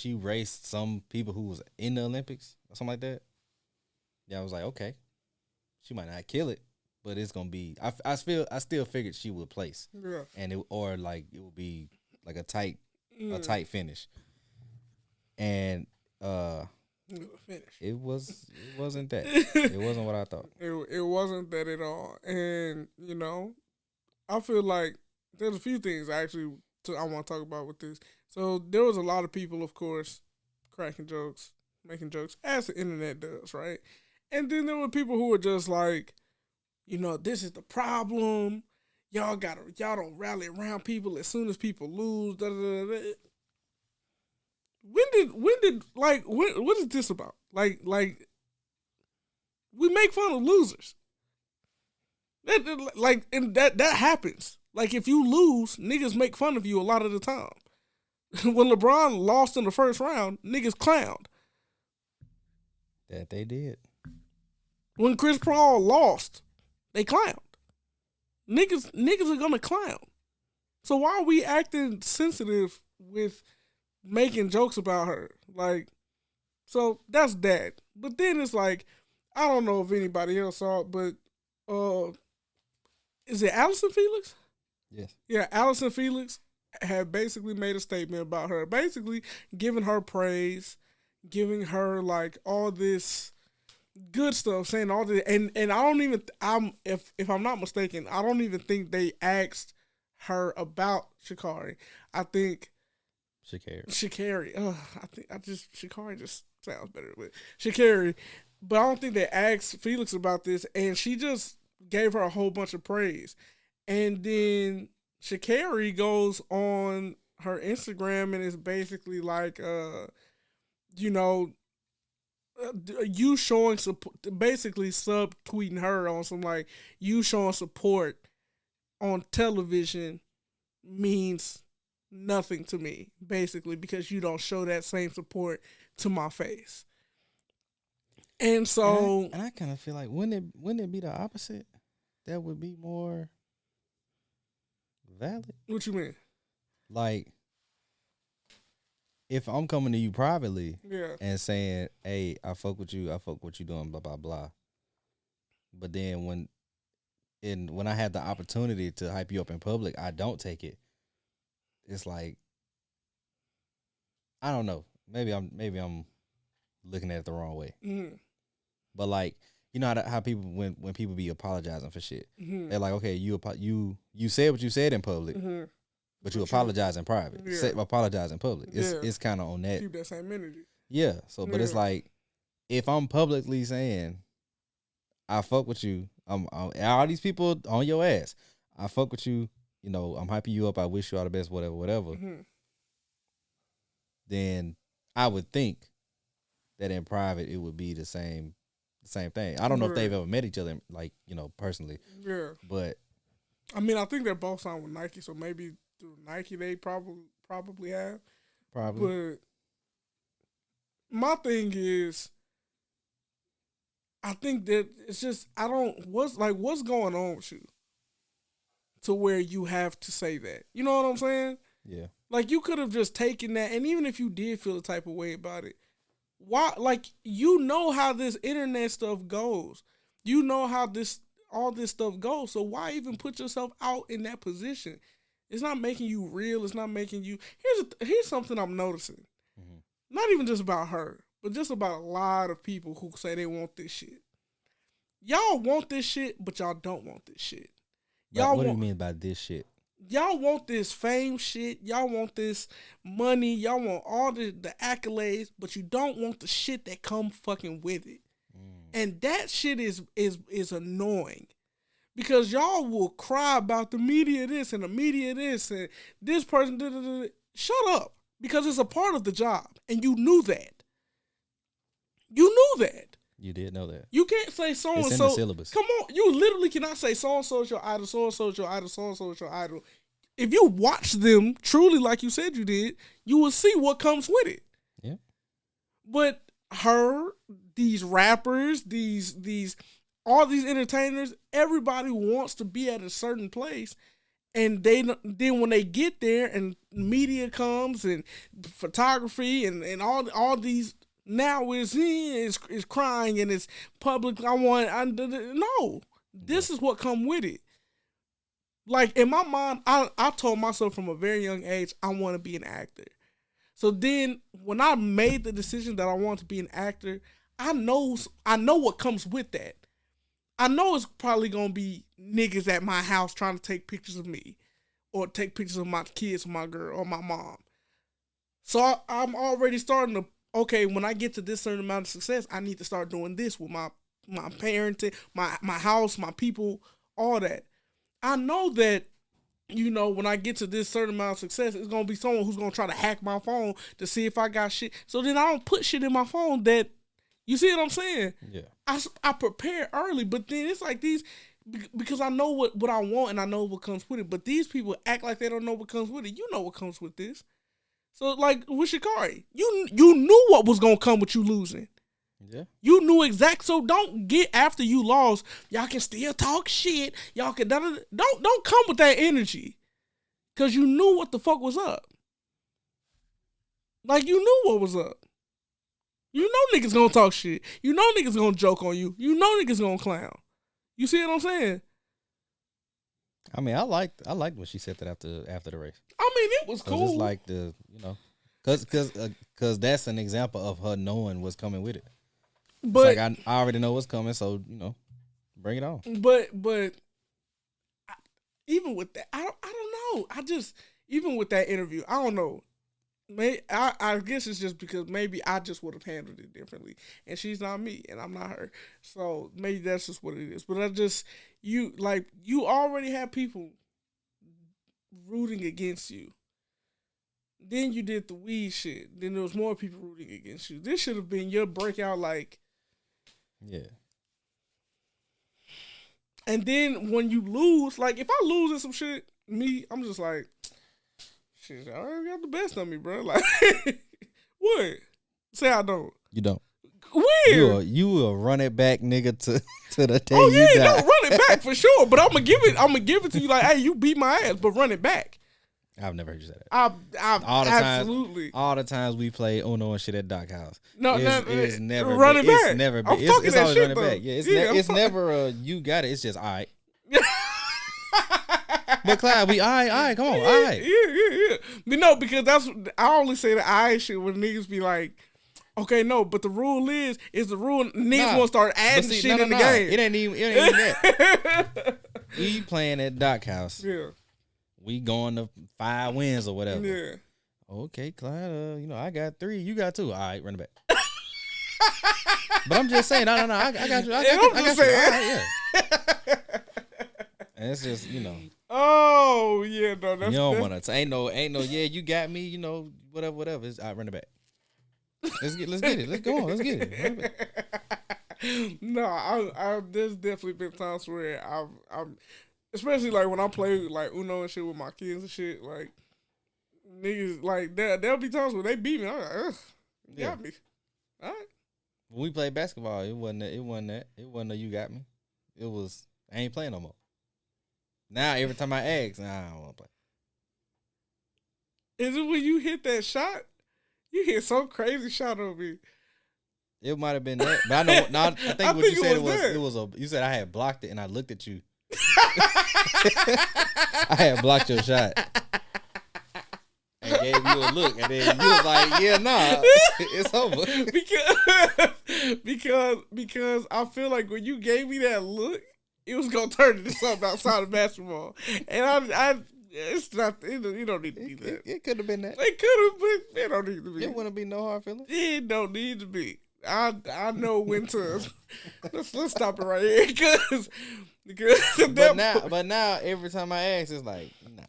raced some people who was in the Olympics or something like that. Yeah, I was like, okay, she might not kill it, but it's gonna be. I still figured she would place, and it would be like a tight finish, and it wasn't that. It wasn't what I thought. It wasn't that at all, and you know, I feel like there's a few things I want to talk about with this. So there was a lot of people, of course, cracking jokes, making jokes, as the internet does, right? And then there were people who were just like, you know, this is the problem. Y'all don't rally around people as soon as people lose. Da, da, da, da. What is this about? Like we make fun of losers. That happens. Like if you lose, niggas make fun of you a lot of the time. When LeBron lost in the first round, niggas clowned. That they did. When Chris Paul lost, they clowned. Niggas are gonna clown. So why are we acting sensitive with making jokes about her? Like, so that's that. But then it's like, I don't know if anybody else saw it, but is it Allison Felix? Yes. Yeah, Allison Felix had basically made a statement about her, basically giving her praise, giving her like all this good stuff, saying all this, and I don't even if I'm not mistaken, I don't even think they asked her about Shikari. I think Shikari. Shikari just sounds better, but Shikari. But I don't think they asked Felix about this, and she just gave her a whole bunch of praise. And then Shikari goes on her Instagram and is basically like, you know, you showing support, basically subtweeting her on some like, you showing support on television means nothing to me, basically, because you don't show that same support to my face. And so, and I kind of feel like wouldn't it be the opposite? That would be more valid. what you mean? Like, if I'm coming to you privately Yeah. and saying, "Hey, I fuck with you what you doing, blah blah blah," but then when I had the opportunity to hype you up in public, I don't take it. It's like, I don't know. Maybe I'm looking at it the wrong way. Mm-hmm. But like, you know how people when people be apologizing for shit, Mm-hmm. they're like, okay, you said what you said in public, Mm-hmm. but you apologize in private. Yeah. Apologize in public. Yeah. It's kind of on that. Keep that same energy. Yeah. So, but it's Yeah. like, if I'm publicly saying I fuck with you, all these people on your ass, I fuck with you. You know, I'm hyping you up. I wish you all the best. Whatever. Mm-hmm. Then I would think that in private it would be the same thing. I don't know if they've ever met each other, like, you know, personally. Yeah. But I mean, I think they're both signed with Nike, so maybe through Nike they probably have. probably. But my thing is, I think that it's just what's going on with you to where you have to say that. You know what I'm saying? Yeah. Like, you could have just taken that, and even if you did feel the type of way about it, why? Like, you know how this internet stuff goes. You know how all this stuff goes. So why even put yourself out in that position? It's not making you real. It's not making you. Here's something I'm noticing. Mm-hmm. Not even just about her, but just about a lot of people who say they want this shit. Y'all want this shit, but y'all don't want this shit. What do you mean by this shit? Y'all want this fame shit. Y'all want this money. Y'all want all the accolades, but you don't want the shit that come fucking with it. And that shit is annoying. Because y'all will cry about the media this and the media this and this person. Da, da, da, da. Shut up. Because it's a part of the job. And you knew that. You knew that. You did know that. You can't say so and so. It's in the syllabus. Come on. You literally cannot say so and so is your idol, so and so is your idol, so and so is your idol. If you watch them truly like you said you did, you will see what comes with it. Yeah. But these rappers, all these entertainers, everybody wants to be at a certain place, and then when they get there and media comes and photography and all these, now is crying and it's public. No, this is what come with it. Like, in my mind, I told myself from a very young age I want to be an actor. So then when I made the decision that I want to be an actor, I know what comes with that. I know it's probably going to be niggas at my house trying to take pictures of me or take pictures of my kids or my girl or my mom. So I'm already starting to, okay, when I get to this certain amount of success, I need to start doing this with my parenting, my house, my people, all that. I know that, you know, when I get to this certain amount of success, it's going to be someone who's going to try to hack my phone to see if I got shit. So then I don't put shit in my phone that, you see what I'm saying? Yeah. I prepare early, but then it's like these, because I know what I want and I know what comes with it. But these people act like they don't know what comes with it. You know what comes with this. So, like, with Shikari, you knew what was going to come with you losing. Yeah. You knew exact. So don't get after you lost. Y'all can still talk shit. Y'all can don't come with that energy, cause you knew what the fuck was up. Like, you knew what was up. You know niggas gonna talk shit. You know niggas gonna joke on you. You know niggas gonna clown. You see what I'm saying? I mean, I liked when she said that after the race. I mean, it was cool. It's like cause that's an example of her knowing what's coming with it. But it's like I already know what's coming, so, you know, bring it on. But even with that, I don't know. Even with that interview, I don't know. I guess it's just because maybe I just would have handled it differently, and she's not me, and I'm not her. So maybe that's just what it is. But you already have people rooting against you. Then you did the weed shit. Then there was more people rooting against you. This should have been your breakout, like. Yeah. And then when you lose, like, if I lose in some shit, I'm just like, shit, I already got the best of me, bro. Like, what? Say I don't. You don't. Weird. You will run it back, nigga, to the day Oh you yeah, die. no, run it back for sure. But I'm gonna give it to you like, hey, you beat my ass, but run it back. I've never heard you say that. I've Absolutely. All the times we play Uno and shit at Doc House. No, it's never run it back. It's never been. I'm talking It's that always shit, running though. back. Yeah, Yeah, I'm never a you got it. It's just all right. But Clyde, we all right, come on, all right. Yeah. But no, because I only say the all right shit when niggas be like, okay, no, but the rule is the rule niggas won't start adding shit in the game. It ain't even that. We playing at Doc House. Yeah. We going to 5 wins or whatever. Yeah. Okay, Clyde, I got 3, you got 2. All right, run it back. But I'm just saying, no, I got you. I got you. All right, yeah. And it's just, Oh yeah, no, that's you don't want to. Ain't no. Yeah, you got me. Whatever. It's, I run it back. Let's get it. Let's go on. Let's get it. Run it back. No, I there's definitely been times where I'm especially like when I play like Uno and shit with my kids and shit, like niggas like there'll be times where they beat me. I'm like, ugh, you got me. All right. When we played basketball, it wasn't that you got me. It was I ain't playing no more. Now every time I ask, I don't want to play. Is it when you hit that shot? You hit some crazy shot on me. It might have been that, but I know. Now, I think what you said was you said I had blocked it, and I looked at you. I had blocked your shot and gave you a look, and then you was like, "Yeah, nah, it's over." Because I feel like when you gave me that look, it was gonna turn into something outside of basketball, and I it's not. You don't need to be that. It could have been that. It could have, but it don't need to be. It wouldn't be no hard feelings. It don't need to be. I know when to. let's stop it right here, because. But now every time I ask, it's like nah.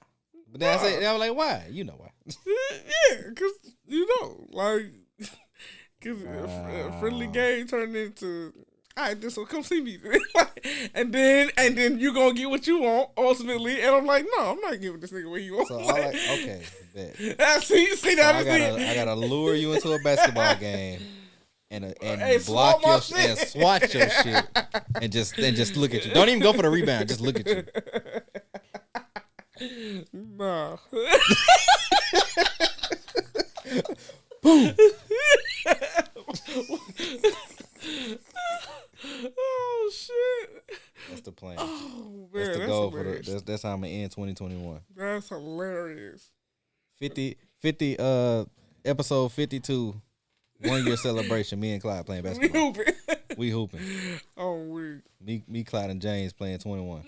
But then I say, I'm like, why? You know why? Yeah, because because friendly game turned into. All right, so come see me, and then you gonna get what you want ultimately, and I'm like, no, I'm not giving this nigga what he wants. So okay, bet. See that? I gotta lure you into a basketball game and block your shit and swat your shit and just look at you. Don't even go for the rebound, just look at you. Nah. Boom. Oh ship. That's the plan. Oh man, that's the goal that's how I'm gonna end 2021. That's hilarious. 50 episode 52, 1 year celebration. Me and Clyde playing basketball. We hooping. Oh we. Me, Clyde, and James playing 21.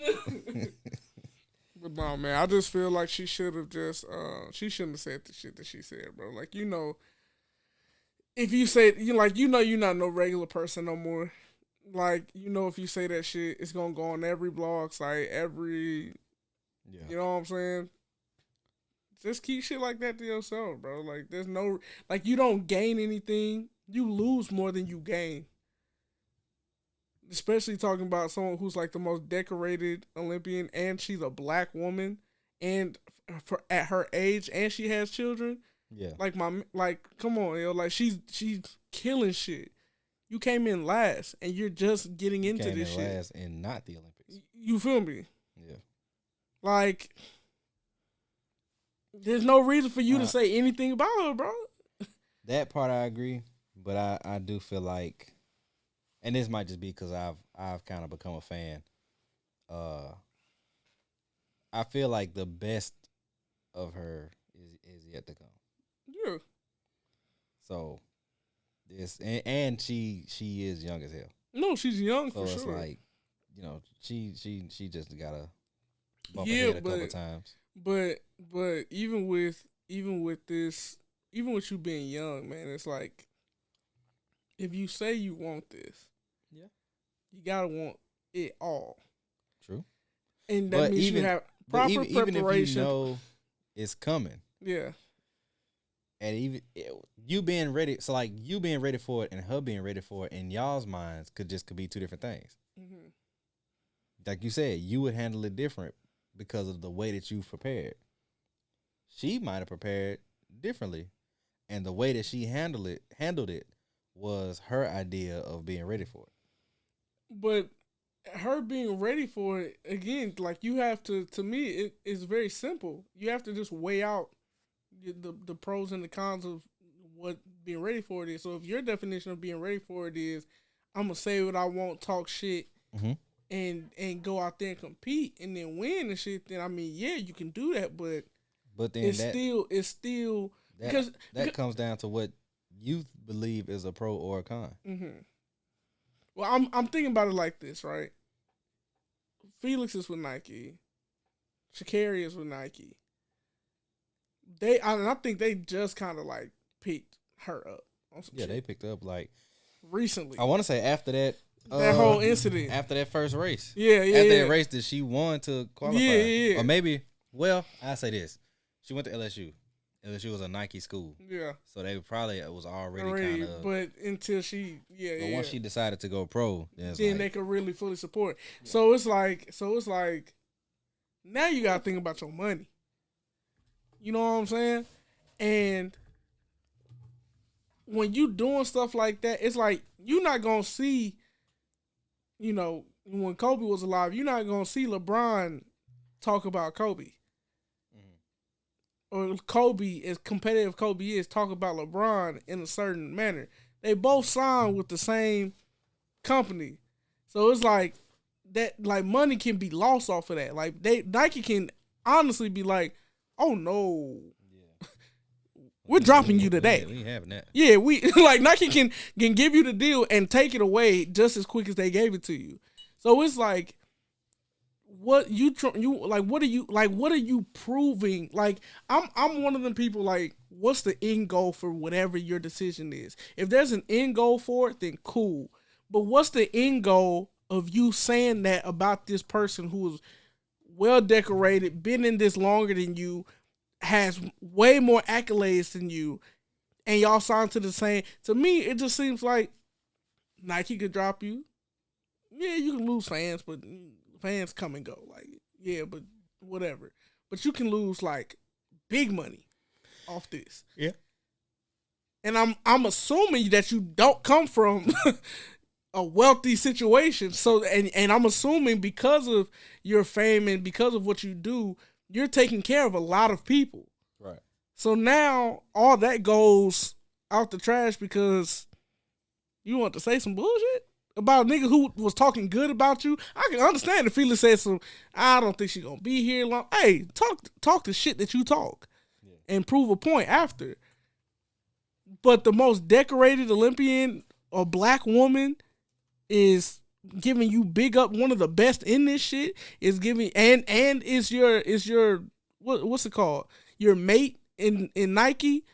But no, man, I just feel like she should have just she shouldn't have said the shit that she said, bro. Like, if you say you're not no regular person no more. Like, if you say that shit, it's gonna go on every blog site, you know what I'm saying? Just keep shit like that to yourself, bro. Like, there's no, like, you don't gain anything. You lose more than you gain. Especially talking about someone who's like the most decorated Olympian, and she's a black woman, and at her age, and she has children. Yeah. Like, come on, yo. Like, she's killing shit. You came in last, and you're just getting into this shit. Last and not the Olympics. You feel me? Yeah. Like, there's no reason for you to say anything about her, bro. That part I agree, but I do feel like, and this might just be because I've kind of become a fan. I feel like the best of her is yet to come. Yeah. So. And she is young as hell. No, she's young so for sure. So it's like, she just gotta bump her head a couple times. But even with you being young, man, it's like, if you say you want this, you gotta want it all. True. And that means you have proper preparation. Even if you know it's coming. Yeah. And even you being ready, so like you being ready for it and her being ready for it in y'all's minds could be 2 different things. Mm-hmm. Like you said, you would handle it different because of the way that you've prepared. She might have prepared differently, and the way that she handled it was her idea of being ready for it. But her being ready for it again, like you have to me, it's very simple. You have to just weigh out the pros and the cons of what being ready for it is. So if your definition of being ready for it is, I'm gonna say what I want, talk shit, and go out there and compete and then win and shit, then I mean, yeah, you can do that, but then it's still because that comes down to what you believe is a pro or a con. Well, I'm thinking about it like this, right? Felix is with Nike, Sha'Carri is with Nike. I think they just kind of like picked her up on some shit. They picked up like recently. I want to say after that whole incident, after that first race. After that race that she won to qualify. Or maybe, well, I say this: she went to LSU. LSU was a Nike school. Yeah. So they probably was already kind of. But until she, But once she decided to go pro, then they could really fully support. Yeah. So it's like, now you gotta think about your money. You know what I'm saying? And when you doing stuff like that, it's like you're not gonna see, you know, when Kobe was alive, you're not gonna see LeBron talk about Kobe. Or Kobe, as competitive Kobe is, talk about LeBron in a certain manner. They both signed with the same company. So it's like that, like money can be lost off of that. Like Nike can honestly be like, oh no. We're dropping you today. We ain't having that. Yeah, we like Nike can give you the deal and take it away just as quick as they gave it to you. So it's like, what are you proving? Like I'm one of them people, like, what's the end goal for whatever your decision is? If there's an end goal for it, then cool. But what's the end goal of you saying that about this person who is well decorated, been in this longer than you, has way more accolades than you, and y'all signed to the same? To me, it just seems like Nike could drop you. Yeah, you can lose fans, but fans come and go. Like, yeah, but whatever. But you can lose like big money off this. Yeah. And I'm assuming that you don't come from a wealthy situation. So and I'm assuming because of your fame and because of what you do, you're taking care of a lot of people. Right. So now all that goes out the trash because you want to say some bullshit about a nigga who was talking good about you. I can understand if Felix said some, I don't think she's gonna be here long. Hey, talk the shit that you talk, and prove a point after. But the most decorated Olympian or black woman is giving you big up. One of the best in this shit is giving and is your what's it called? Your mate in Nike.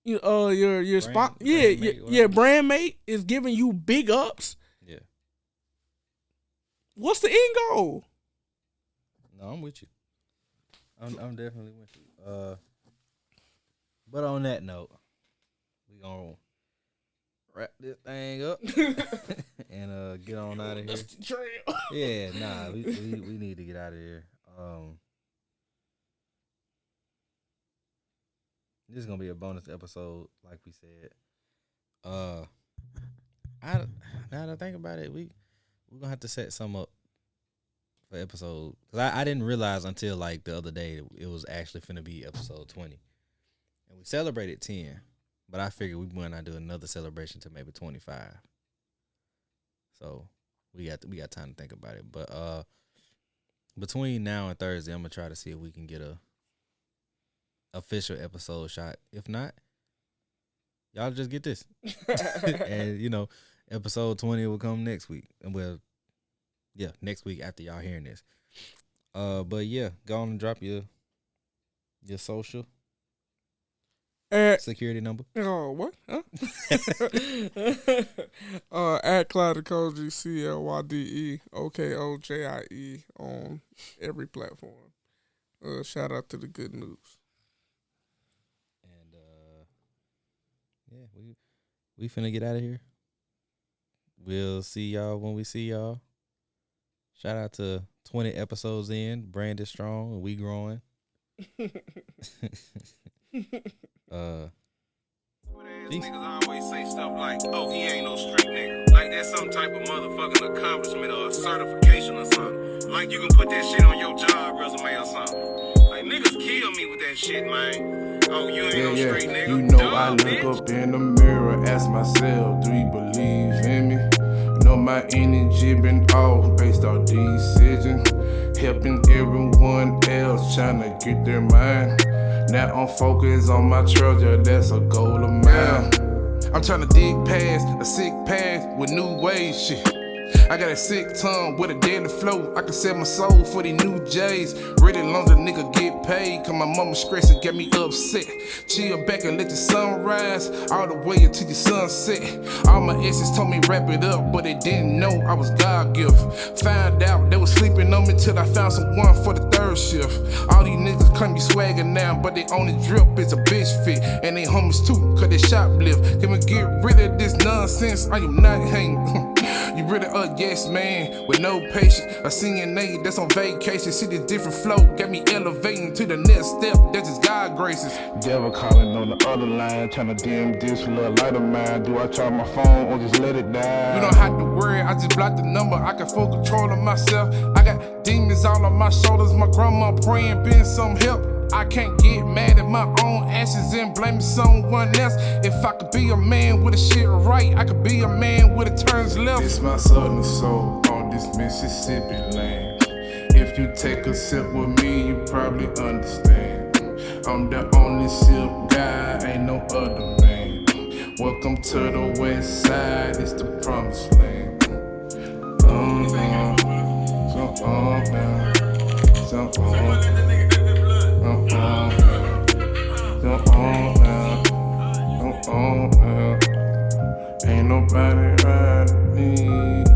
Your brand, spot, brand mate is giving you big ups. Yeah. What's the end goal? No, I'm with you. I'm definitely with you. But on that note, we gonna wrap this thing up and get on out of here. Yeah, nah, we need to get out of here. This is gonna be a bonus episode, like we said. Now that I think about it, we're gonna have to set some up for episode, because I didn't realize until like the other day it was actually finna be episode 20, and we celebrated 10, but I figured we might not do another celebration to maybe 25. So we got time to think about it. But between now and Thursday, I'm gonna try to see if we can get a official episode shot. If not, y'all just get this. And episode 20 will come next week. And next week after y'all hearing this. But yeah, go on and drop your social security number. Oh, what? Huh? At Clyde CLYDE OKOJIE on every platform. Shout out to the good news. Yeah, we finna get out of here. We'll see y'all when we see y'all. Shout out to 20 episodes in. Brand is strong and we growing. Niggas always say stuff like, oh, he ain't no street nigga. Like that's some type of motherfucking accomplishment or a certification or something. Like you can put that shit on your job resume or something. Like niggas kill me with that shit, man. Oh, you ain't no street nigga. You know I look up in the mirror, ask myself, do you believe in me? You know my energy been off based off decision. Helping everyone else tryna get their mind. Now I'm focused on my treasure, that's a goal of mine. I'm tryna dig past a sick path with new ways, shit. I got a sick tongue with a deadly flow. I can sell my soul for these new J's. Ready long the nigga get paid. Cause my mama stressing get me upset. Chill back and let the sun rise all the way until the sunset. All my exes told me wrap it up, but they didn't know I was God gift. Found out they was sleeping on me till I found someone for the third shift. All these niggas claim me swagger now, but they only drip is a bitch fit. And they homies too, cause they shoplift. Can we get rid of this nonsense? I am not hanging. You really a yes man with no patience. A CNA that's on vacation. See the different flow, got me elevating to the next step. That's just God graces. Devil calling on the other line, trying to dim this little light of mine. Do I try my phone or just let it die? You don't have to worry, I just block the number. I can full control of myself. I got demons all on my shoulders. My grandma praying, been some help. I can't get mad at my own actions and blame someone else. If I could be a man with a shit right, I could be a man with a turns left. It's my southern soul on this Mississippi land. If you take a sip with me, you probably understand. I'm the only sip guy, ain't no other man. Welcome to the west side, it's the promised land. Ain't nobody ride me.